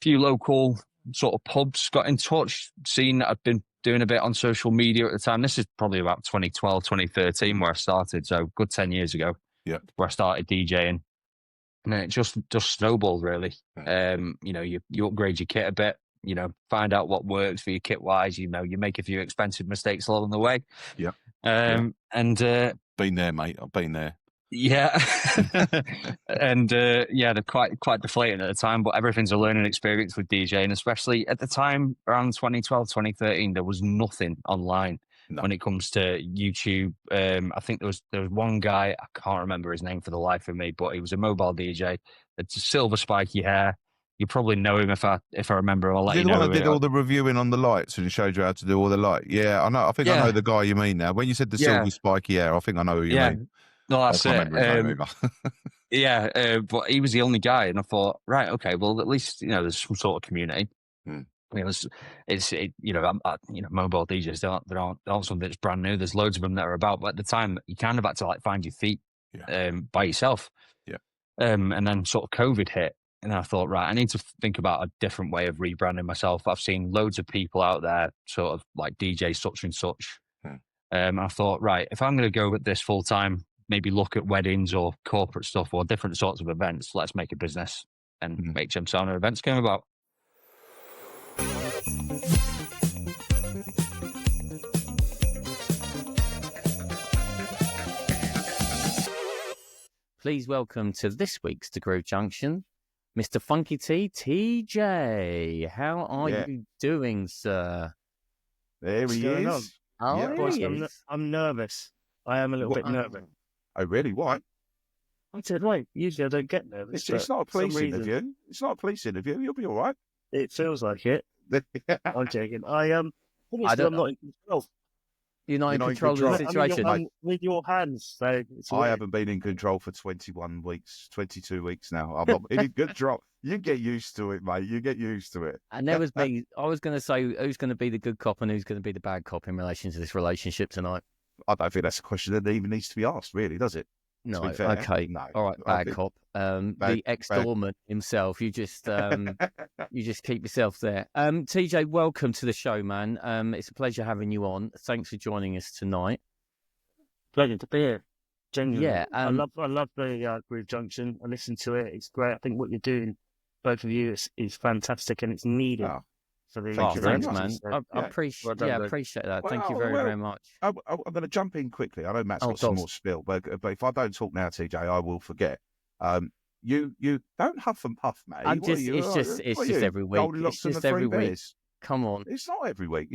few local sort of pubs got in touch, seeing that I'd been doing a bit on social media at the time. This is probably about 2012, 2013 where I started, so good 10 years ago. Yeah, where I started DJing, and then it just snowballed really. You upgrade your kit a bit, find out what works for your kit wise. You make a few expensive mistakes along the way. Yeah. And been there, mate. I've been there. Yeah, and yeah, they're quite deflating at the time, but everything's a learning experience with DJing, especially at the time around 2012, 2013. There was nothing online when it comes to YouTube. I think there was one guy, I can't remember his name for the life of me, but he was a mobile DJ. It's silver spiky hair. You probably know him if I remember. I'll Is let he you the know. one that did all the reviewing on the lights and he showed you how to do all the light? Yeah, I know. I think I know the guy you mean now. When you said the silver spiky hair, I think I know who you mean. No, I that's can't remember his name either. Yeah, but he was the only guy, and I thought, right, okay, well, at least there's some sort of community. Mobile DJs they aren't something that's brand new. There's loads of them that are about, but at the time, you kind of had to like find your feet by yourself. Yeah. And then sort of COVID hit, and I thought, right, I need to think about a different way of rebranding myself. I've seen loads of people out there, sort of like DJ such and such. I thought, right, if I'm going to go with this full time, maybe look at weddings or corporate stuff or different sorts of events. Let's make a business and make Gem Sauna events come about. Please welcome to this week's The Groove Junction, Mr. Funky T, TJ. How are you doing, sir? There he is. Oh, yeah, I'm nervous. I am a little bit nervous. Oh, really? Why? I said, right, usually I don't get nervous. It's not a police interview. It's not a police interview. You'll be all right. It feels like it. I'm joking. I'm not in control. You're not in control of the situation. I'm with your hands. So I haven't been in control for 21 weeks, 22 weeks now. I'm not in control. You get used to it, mate. You get used to it. And there was me. I was going to say who's going to be the good cop and who's going to be the bad cop in relation to this relationship tonight. I don't think that's a question that even needs to be asked, really, does it? No, okay. No. All right, bad cop. The ex-doorman himself. You just keep yourself there. TJ, welcome to the show, man. It's a pleasure having you on. Thanks for joining us tonight. Pleasure to be here. Genuinely. Yeah. I love the Groove Junction. I listen to it. It's great. I think what you're doing, both of you, is fantastic and it's needed. For the thanks, man. I appreciate that. Thank you very much. I'm going to jump in quickly. I know Matt's got some more spill, but if I don't talk now, TJ, I will forget. You don't huff and puff, mate. It's just every week. It's just every week. Come on. It's not every week.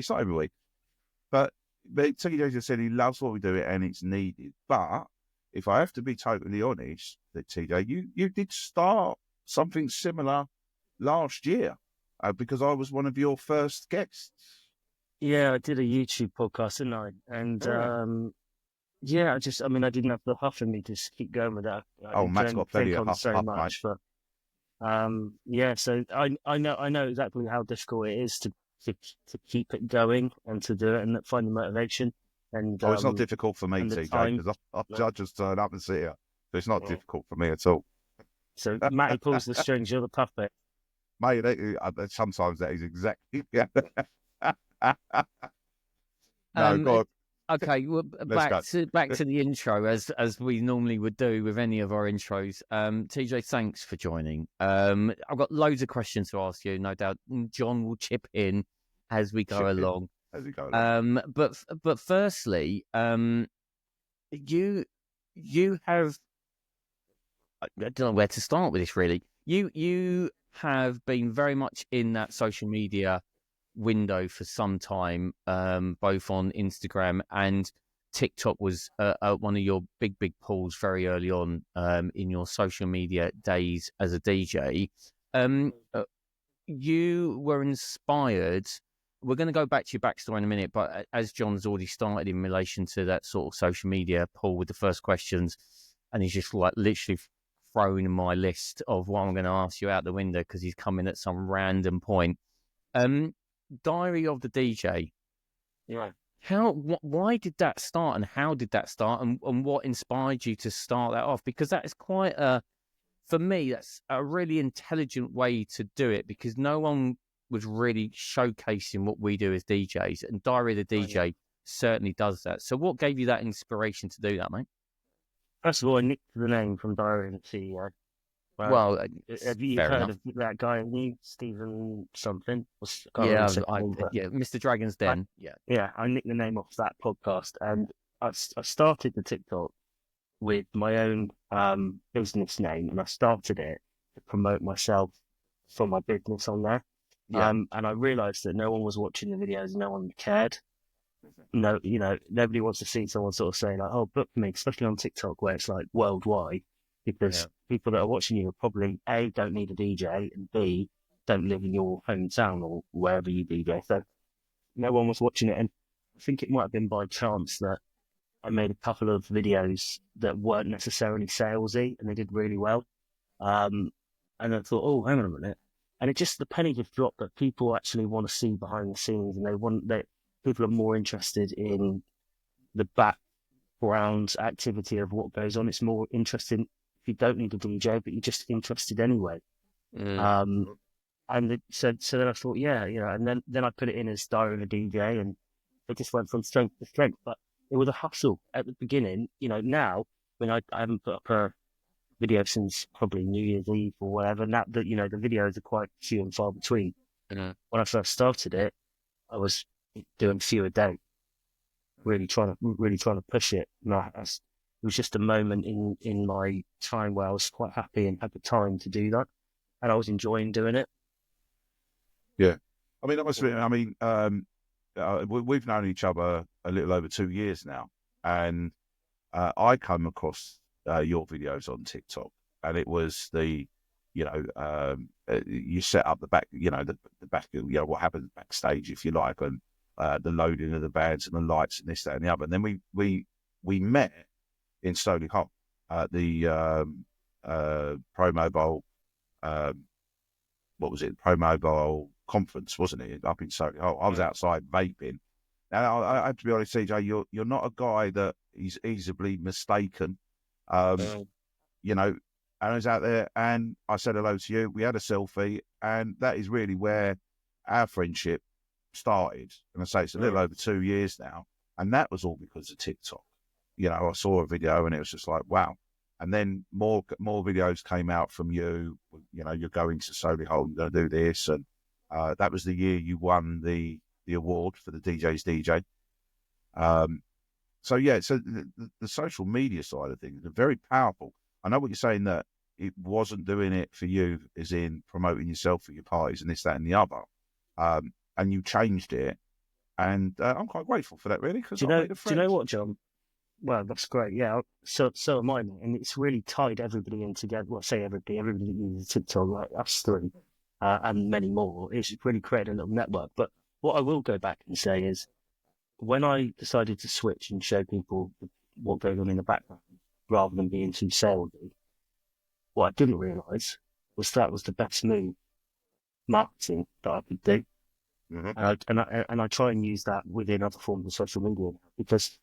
But TJ just said he loves what we do and it's needed. But if I have to be totally honest, that TJ, you did start something similar last year. Because I was one of your first guests. Yeah, I did a YouTube podcast, didn't I? And I didn't have the huff in me to keep going with that. Matt's got plenty of huff, so much, but so I know exactly how difficult it is to keep it going and to do it and find the motivation. And it's not difficult for me, TJ, because I just turn up and sit here. So it's not difficult for me at all. So Matty pulls the strings, you're the puppet. Mate, sometimes that is exactly. No, God. Okay, well, back to the intro as we normally would do with any of our intros. TJ, thanks for joining. I've got loads of questions to ask you, no doubt. John will chip in as we go along. But firstly, you have. I don't know where to start with this. Really, you have been very much in that social media window for some time, both on Instagram and TikTok was one of your big pulls very early on in your social media days as a DJ. You were inspired. We're going to go back to your backstory in a minute, but as John's already started in relation to that sort of social media pull with the first questions, and he's just like literally thrown my list of what I'm going to ask you out the window because he's coming at some random point. Diary of the DJ. Yeah. Why did that start and how did that start and what inspired you to start that off? Because that is quite for me, that's a really intelligent way to do it because no one was really showcasing what we do as DJs and Diary of the DJ certainly does that. So what gave you that inspiration to do that, mate? First of all, I nicked the name from Diary of the CEO. Well, have you heard of that guy? Stephen something? Yeah, Mr. Dragon's Den. Yeah, I nicked the name off that podcast, and I started the TikTok with my own business name, and I started it to promote myself for my business on there. And I realised that no one was watching the videos, no one cared. No, nobody wants to see someone sort of saying like, "Oh, book me," especially on TikTok where it's like worldwide, because people that are watching you are probably A, don't need a DJ, and B, don't live in your hometown or wherever you DJ. So no one was watching it, and I think it might have been by chance that I made a couple of videos that weren't necessarily salesy, and they did really well. And I thought, oh, hang on a minute. And the penny just dropped that people actually want to see behind the scenes, and people are more interested in the background activity of what goes on. It's more interesting if you don't need a DJ, but you're just interested anyway. So then I thought, and then I put it in as Diary of a DJ, and it just went from strength to strength. But it was a hustle at the beginning. Now, when I haven't put up a video since probably New Year's Eve or whatever, now that, the videos are quite few and far between. When I first started it, I was doing few a day, really trying to push it. And it was just a moment in my time where I was quite happy and had the time to do that, and I was enjoying doing it. Yeah, I mean, I must admit, we've known each other a little over 2 years now, and I come across your videos on TikTok, and it was the, you set up the back, the back, what happens backstage, if you like, and the loading of the bands and the lights and this, that, and the other. And then we met in Stony Hop at the Pro Mobile, what was it? Pro Mobile conference, wasn't it? Up in Stony Hop. I was outside vaping. Now, I have to be honest, CJ, you're not a guy that is easily mistaken. And I was out there and I said hello to you. We had a selfie, and that is really where our friendship started. And I say it's a little over 2 years now, and that was all because of TikTok. I saw a video and it was just like, wow. And then more videos came out from you. You're going to Solihull, you're going to do this, and that was the year you won the award for the DJ's DJ. So the social media side of things are very powerful. I know what you're saying, that it wasn't doing it for you, as in promoting yourself for your parties and this, that, and the other. And you changed it, and I'm quite grateful for that, really. Because do you know what, John? Well, that's great. Yeah, so am I, and it's really tied everybody in together. Well, I say everybody that uses TikTok, like us three, and many more. It's really created a little network. But what I will go back and say is, when I decided to switch and show people what goes on in the background, rather than being too salesy, what I didn't realise was that was the best move marketing that I could do. And I try and use that within other forms of social media, because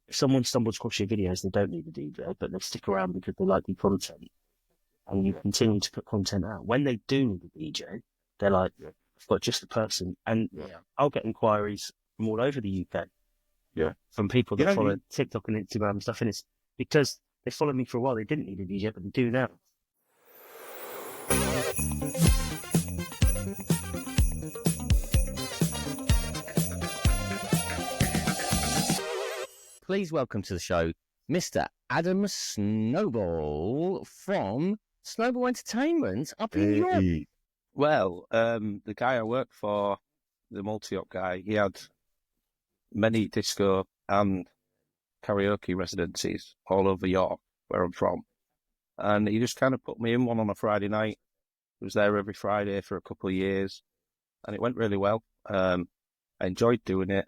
if someone stumbles across your videos, they don't need a DJ, but they stick around because they like your content, and you continue to put content out. When they do need a DJ, they're like, I've got just the person. And I'll get inquiries from all over the UK. Yeah. From people that follow TikTok and Instagram and stuff, and it's because they followed me for a while. They didn't need a DJ, but they do now. Please welcome to the show Mr. Adam Snowball from Snowball Entertainment up in Europe. Well, the guy I work for, the multi-op guy, he had many disco and karaoke residencies all over York, where I'm from. And he just kind of put me in one on a Friday night. I was there every Friday for a couple of years, and it went really well. I enjoyed doing it.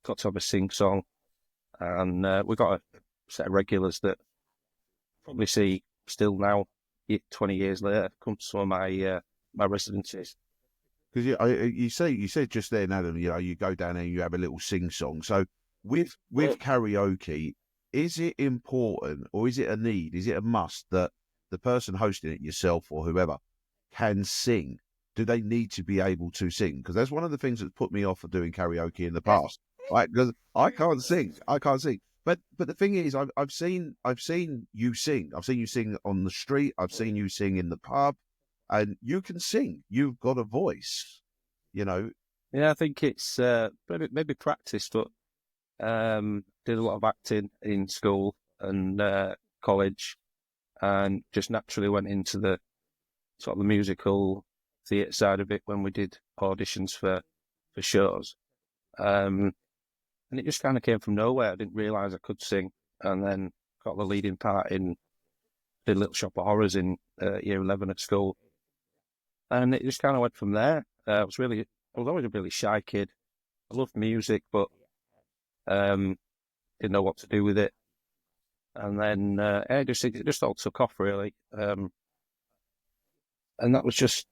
Got to have a sing-song. And we got a set of regulars that probably see still now, 20 years later, come to some of my my residencies. Because you said just then, Adam, you go down there and you have a little sing-song. So with karaoke, is it important, or is it a need, is it a must that the person hosting it, yourself or whoever, can sing? Do they need to be able to sing? Because that's one of the things that's put me off of doing karaoke in the past. Right, because I can't sing. But the thing is, I've seen you sing. I've seen you sing on the street. I've seen you sing in the pub, and you can sing. You've got a voice, Yeah, I think it's maybe practice, but did a lot of acting in school, and college, and just naturally went into the sort of the musical theatre side of it when we did auditions for shows. And it just kind of came from nowhere. I didn't realise I could sing, and then got the leading part in the Little Shop of Horrors in year 11 at school. And it just kind of went from there. I was always a really shy kid. I loved music, but didn't know what to do with it. And then it just all took off, really. And that was just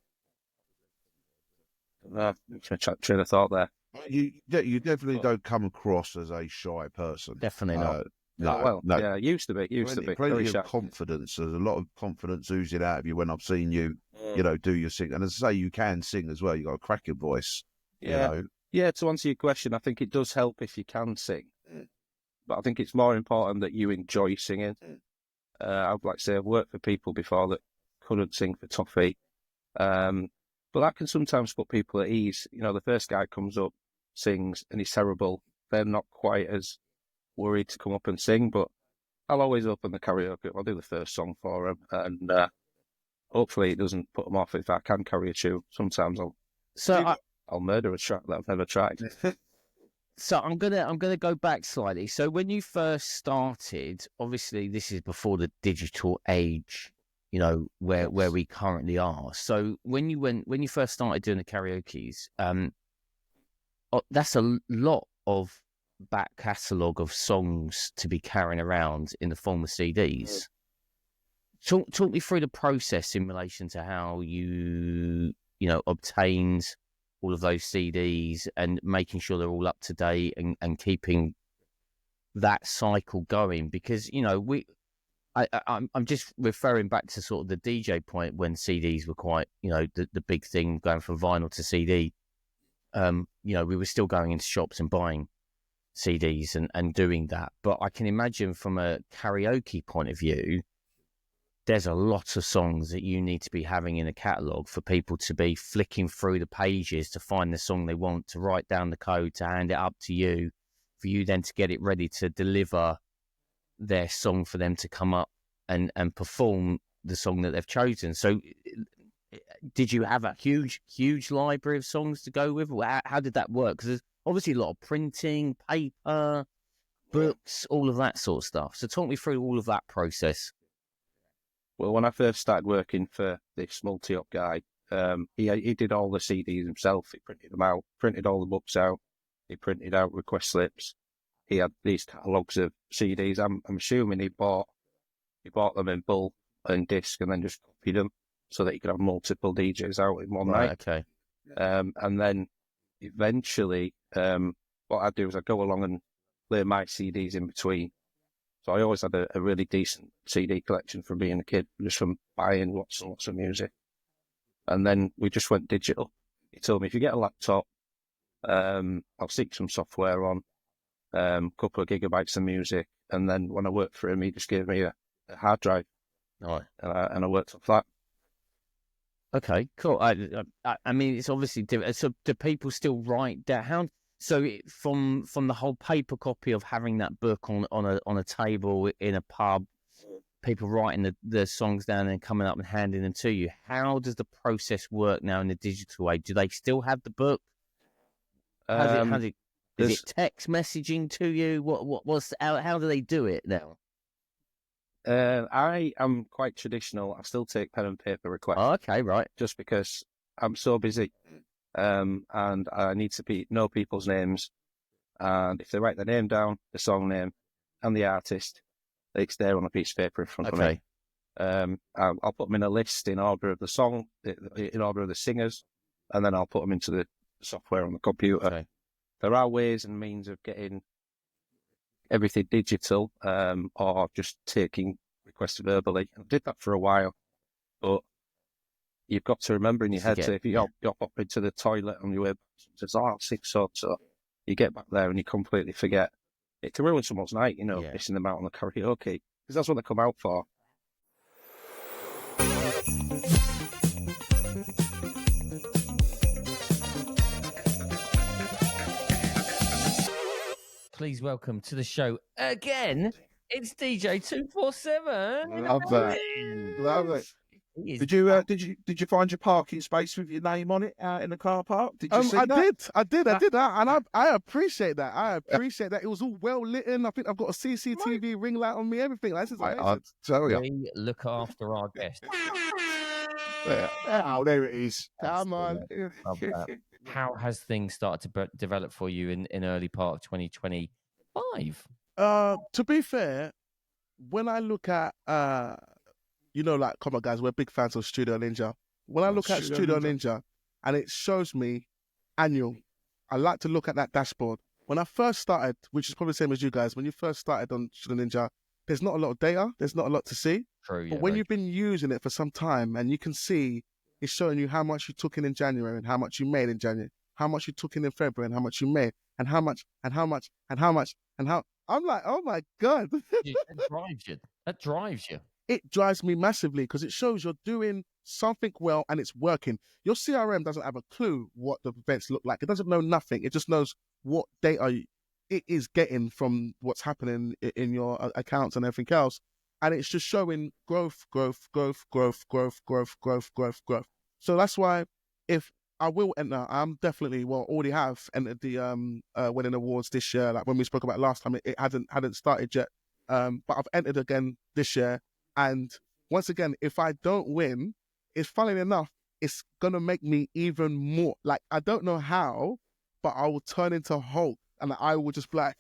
train of thought there. You definitely don't come across as a shy person. Definitely not. No. Yeah, used to be. Plenty of confidence. There's a lot of confidence oozing out of you when I've seen you, do your sing. And as I say, you can sing as well. You've got a cracking voice. Yeah. Yeah, to answer your question, I think it does help if you can sing. But I think it's more important that you enjoy singing. I'd like to say I've worked for people before that couldn't sing for toffee. But that can sometimes put people at ease. The first guy comes up, sings, and he's terrible. They're not quite as worried to come up and sing, but I'll always open the karaoke. I'll do the first song for them, and hopefully it doesn't put them off if I can carry a tune. Sometimes I'll murder a track that I've never tried. So I'm gonna go back slightly. So when you first started, obviously this is before the digital age, where we currently are. So when you first started doing the karaoke's, that's a lot of back catalogue of songs to be carrying around in the form of CDs. Talk me through the process in relation to how you obtained all of those CDs and making sure they're all up to date and keeping that cycle going, because I'm just referring back to sort of the DJ point when CDs were quite the big thing, going from vinyl to CD. We were still going into shops and buying CDs and doing that, but I can imagine from a karaoke point of view, there's a lot of songs that you need to be having in a catalogue for people to be flicking through the pages to find the song they want, to write down the code, to hand it up to you, for you then to get it ready to deliver their song for them to come up and perform the song that they've chosen. So did you have a huge library of songs to go with? How did that work? Because there's obviously a lot of printing, paper, books, all of that sort of stuff. So talk me through all of that process. Well, when I first started working for this multi-up guy, he did all the CDs himself. He printed them out, printed all the books out. He printed out request slips. He had these catalogues of CDs. I'm assuming he bought them in bulk and disc and then just copied them so that he could have multiple DJs out in one night. Okay. And then eventually, what I'd do is I'd go along and play my CDs in between. So I always had a really decent CD collection from being a kid, just from buying lots and lots of music. And then we just went digital. He told me, if you get a laptop, I'll stick some software on, a couple of gigabytes of music. And then when I worked for him, he just gave me a hard drive. Right. And I worked off that. Okay, cool. I mean, it's obviously different. So do people still write down? So from the whole paper copy of having that book on a table in a pub, people writing the songs down and coming up and handing them to you, how does the process work now in the digital age? Do they still have the book? Is it text messaging to you? How do they do it now? I am quite traditional. I still take pen and paper requests. Oh, okay, right. Just because I'm so busy. And I need to know people's names, and if they write their name down, the song name, and the artist, it's there on a piece of paper in front of me. I'll put them in a list in order of the song, in order of the singers, and then I'll put them into the software on the computer. Okay. There are ways and means of getting everything digital, or just taking requests verbally. I did that for a while, but you've got to remember in your head, if you hop up into the toilet on your way back, says, I'll sing so you get back there and you completely forget. It can ruin someone's night, missing them out on the karaoke, because that's what they come out for. Please welcome to the show again, It's DJ 247. Love that. Love it. Did you find your parking space with your name on it out in the car park? Did you see I that? did, and I appreciate that. I appreciate that. It was all well lit in. I think I've got a CCTV ring light on me. Everything. This is amazing. I tell you. We look after our guests. Oh, there it is. Come on. Love that. How has things started to develop for you in early part of 2025? To be fair, when I look at like, come on, guys, we're big fans of Studio Ninja. When I look at Studio Ninja and it shows me annual, I like to look at that dashboard. When I first started, which is probably the same as you guys, when you first started on Studio Ninja, there's not a lot of data, there's not a lot to see. True, but when you've been using it for some time and you can see it's showing you how much you took in January and how much you made in January, how much you took in February and how much you made, and how much, and how much, and how much, and how. I'm like, oh my God. That drives you. That drives you. It drives me massively because it shows you're doing something well and it's working. Your CRM doesn't have a clue what the events look like. It doesn't know nothing. It just knows what data it is getting from what's happening in your accounts and everything else. And it's just showing growth. So that's why if I will enter, I'm definitely, already have entered the winning awards this year. Like when we spoke about last time, it hadn't started yet. But I've entered again this year. And once again, if I don't win, it's funny enough, it's going to make me even more, like, I don't know how, but I will turn into Hulk and I will just be like,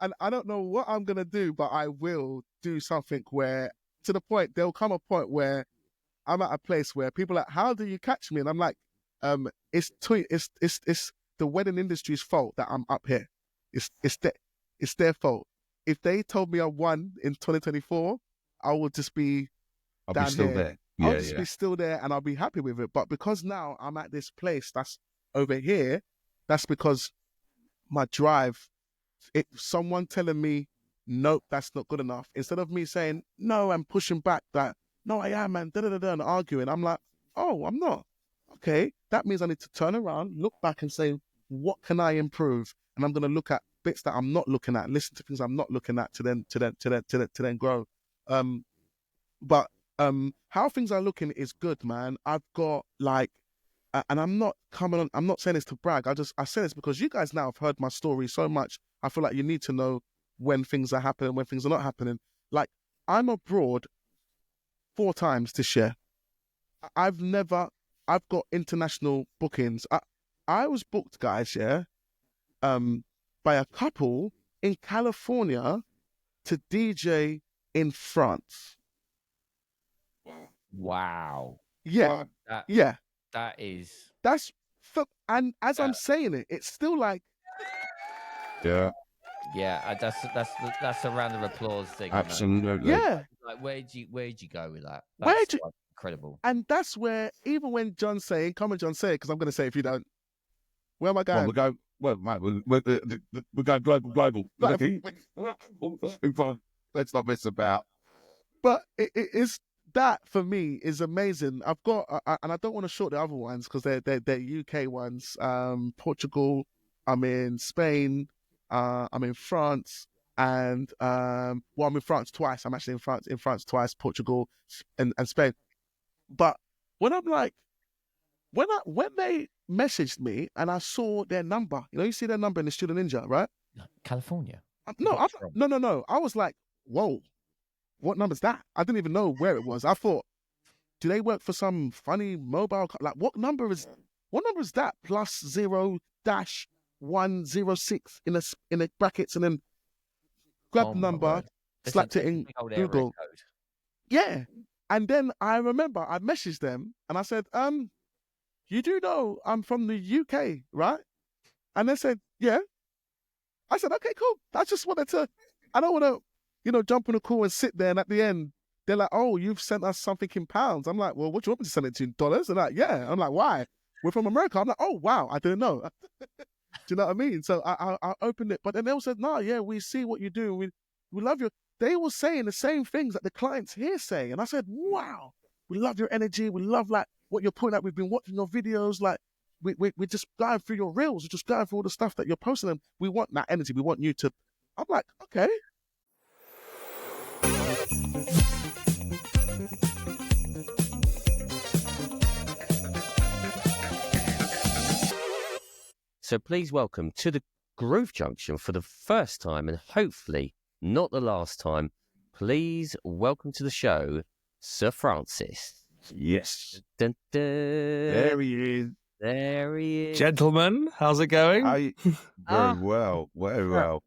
and I don't know what I'm going to do, but I will do something where, to the point, there'll come a point where I'm at a place where people are like, how do you catch me? And I'm like, it's the wedding industry's fault that I'm up here. It's their fault. If they told me I won in 2024, I would just be down still here. there. I'll just be still there and I'll be happy with it. But because now I'm at this place that's over here, that's because my drive, someone telling me, nope, that's not good enough. Instead of me saying, no, I'm pushing back that, no, I am, man, and arguing. I'm like, oh, I'm not. Okay, that means I need to turn around, look back and say, what can I improve? And I'm going to look at bits that I'm not looking at, listen to things I'm not looking at to then grow. But how things are looking is good, man. I've got and I'm not saying this to brag. I say this because you guys now have heard my story so much. I feel like you need to know when things are happening, when things are not happening. Like, I'm abroad 4 times this year. I've got international bookings. I was booked, guys, by a couple in California to DJ in France. Wow. Yeah. And as I'm saying it, it's still like. Yeah. Yeah, that's a round of applause thing. Absolutely. Yeah. Like, where'd you go with that? That's incredible. And that's where, even when John's saying, come on, John, say it, because I'm going to say if you don't. Where am I going? Well, mate, we're going global. Let's not mess about. But it is, that for me is amazing. I've got, and I don't want to short the other ones because they're UK ones. Portugal, I'm in Spain, I'm in France, and I'm in France twice. I'm actually in France twice, Portugal and Spain. But when I'm like, when they messaged me and I saw their number, you see their number in the Studio Ninja, right? California. No. I was like, whoa, what number's that? I didn't even know where it was. I thought, do they work for some funny mobile? Like, what number is that? +0-106 in the brackets, and then grab the number, slapped it in Google. Yeah. And then I remember I messaged them and I said, you do know I'm from the UK, right? And they said, yeah. I said, okay, cool. I just wanted to, I don't want to, jump on a call and sit there. And at the end, they're like, oh, you've sent us something in pounds. I'm like, well, what do you want me to send it to in dollars? They're like, yeah. I'm like, why? We're from America. I'm like, oh, wow. I didn't know. Do you know what I mean? So I opened it. But then they all said, no, yeah, we see what you do. We love you. They were saying the same things that the clients here say. And I said, wow, we love your energy. We love what you're putting out. We've been watching your videos. We're just going through your reels. We're just going through all the stuff that you're posting. And we want that energy. We want you to I'm like, okay. So please welcome to the Groove Junction for the first time and hopefully not the last time. Please welcome to the show, Sir Francis. Yes. Dun, dun. There he is. There he is. Gentlemen, how's it going? Very well. Very well.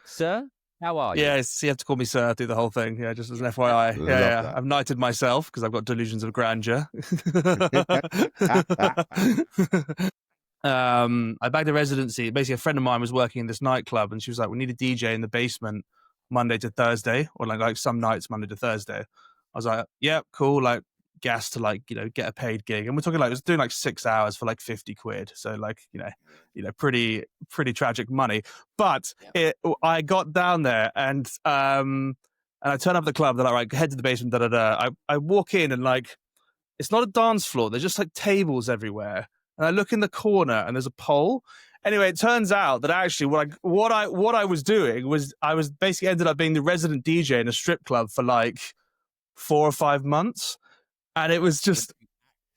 Sir, how are you? Yes, you have to call me sir through the whole thing. Yeah, just as an FYI. Love Yeah. that. I've knighted myself because I've got delusions of grandeur. I bagged a residency. Basically, a friend of mine was working in this nightclub, and she was like, "We need a DJ in the basement Monday to Thursday, or like some nights Monday to Thursday." I was like, "Yeah, cool." Like gas to like get a paid gig, and we're talking like it was doing like 6 hours for like 50 quid. So like pretty tragic money. But I got down there and I turn up at the club. They're like, head to the basement. I walk in and like it's not a dance floor. There's just like tables everywhere. And I look in the corner and there's a pole. Anyway, it turns out that actually what I was doing was I was basically ended up being the resident DJ in a strip club for like 4 or 5 months. And it was just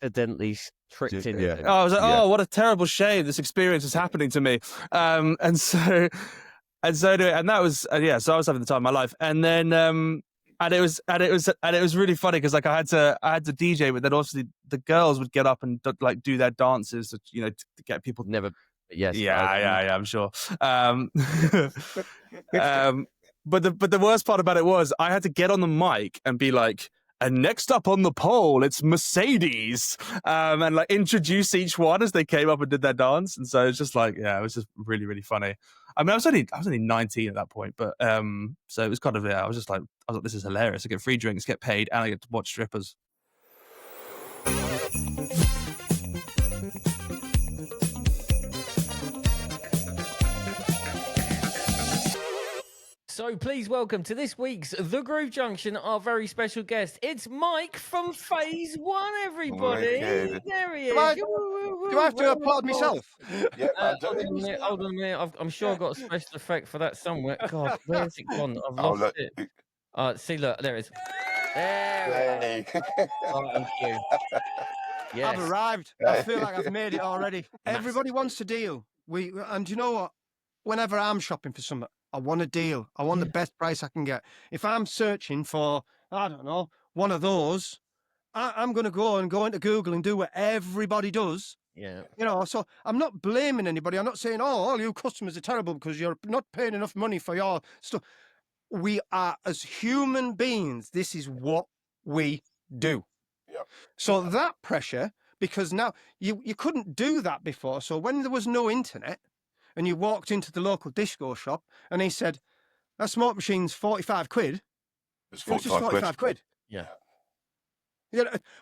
accidentally tricked in. Yeah. I was like, oh, what a terrible shame. This experience is happening to me. And so anyway, and that was, so I was having the time of my life. And then, and it was really funny because like I had to DJ, but then also the girls would get up and like do their dances, to get people. Never. Yes. Yeah, I'm sure. But the worst part about it was I had to get on the mic and be like, and next up on the pole, it's Mercedes, and like introduce each one as they came up and did their dance. And so it's just like, it was just really, really funny. I mean, I was only 19 at that point, but so it was kind of, I was like, this is hilarious. I get free drinks, get paid, and I get to watch strippers. So please welcome to this week's The Groove Junction our very special guest. It's Mike from Phase 1, everybody. There he is. Do I have to applaud myself? Hold on a minute. I'm sure I've got a special effect for that somewhere. God, where's it gone? I've lost it. See, look, there it is. There it is. Oh, thank you. Yes. I've arrived. I feel like I've made it already. Everybody wants a deal. And you know what? Whenever I'm shopping for something, I want a deal. I want the best price I can get. If I'm searching for, I don't know, one of those, I'm going to go into Google and do what everybody does. Yeah. So I'm not blaming anybody. I'm not saying, all you customers are terrible because you're not paying enough money for your stuff. We are, as human beings, this is what we do. Yep. So that pressure, because now you couldn't do that before. So when there was no internet, and you walked into the local disco shop and he said, that smoke machine's 45 quid. It's just 45 quid. Yeah.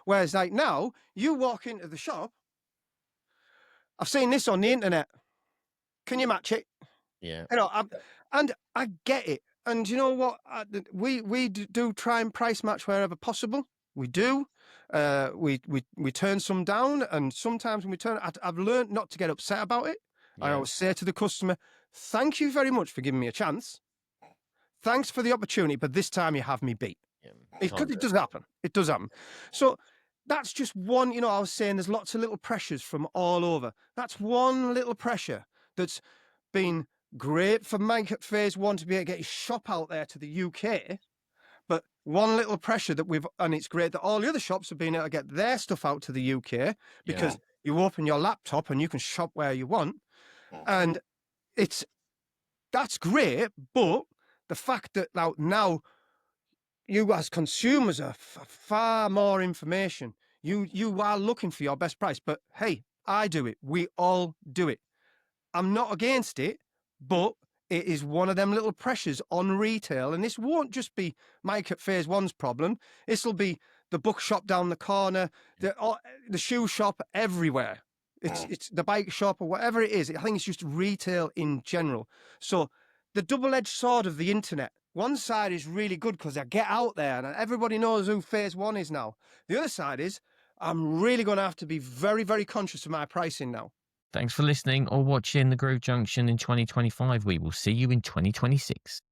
Whereas like now, you walk into the shop, I've seen this on the internet. Can you match it? Yeah. And I get it. And you know what? We do try and price match wherever possible. We do. We turn some down, and sometimes when we turn, I've learned not to get upset about it. Yeah. I always say to the customer, thank you very much for giving me a chance. Thanks for the opportunity, but this time you have me beat. Yeah, it does happen. It does happen. So that's just one, I was saying there's lots of little pressures from all over. That's one little pressure that's been great for Mike at Phase 1 to be able to get his shop out there to the UK. But one little pressure and it's great that all the other shops have been able to get their stuff out to the UK because you open your laptop and you can shop where you want. And that's great, but the fact that now you as consumers are far more information. You are looking for your best price, but hey, I do it. We all do it. I'm not against it, but it is one of them little pressures on retail, and this won't just be Mike at Phase 1's problem. This will be the bookshop down the corner, the shoe shop, everywhere. It's the bike shop or whatever it is. I think it's just retail in general. So the double-edged sword of the internet. One side is really good because I get out there and everybody knows who Phase 1 is now. The other side is I'm really going to have to be very, very conscious of my pricing now. Thanks for listening or watching the Groove Junction in 2025. We will see you in 2026.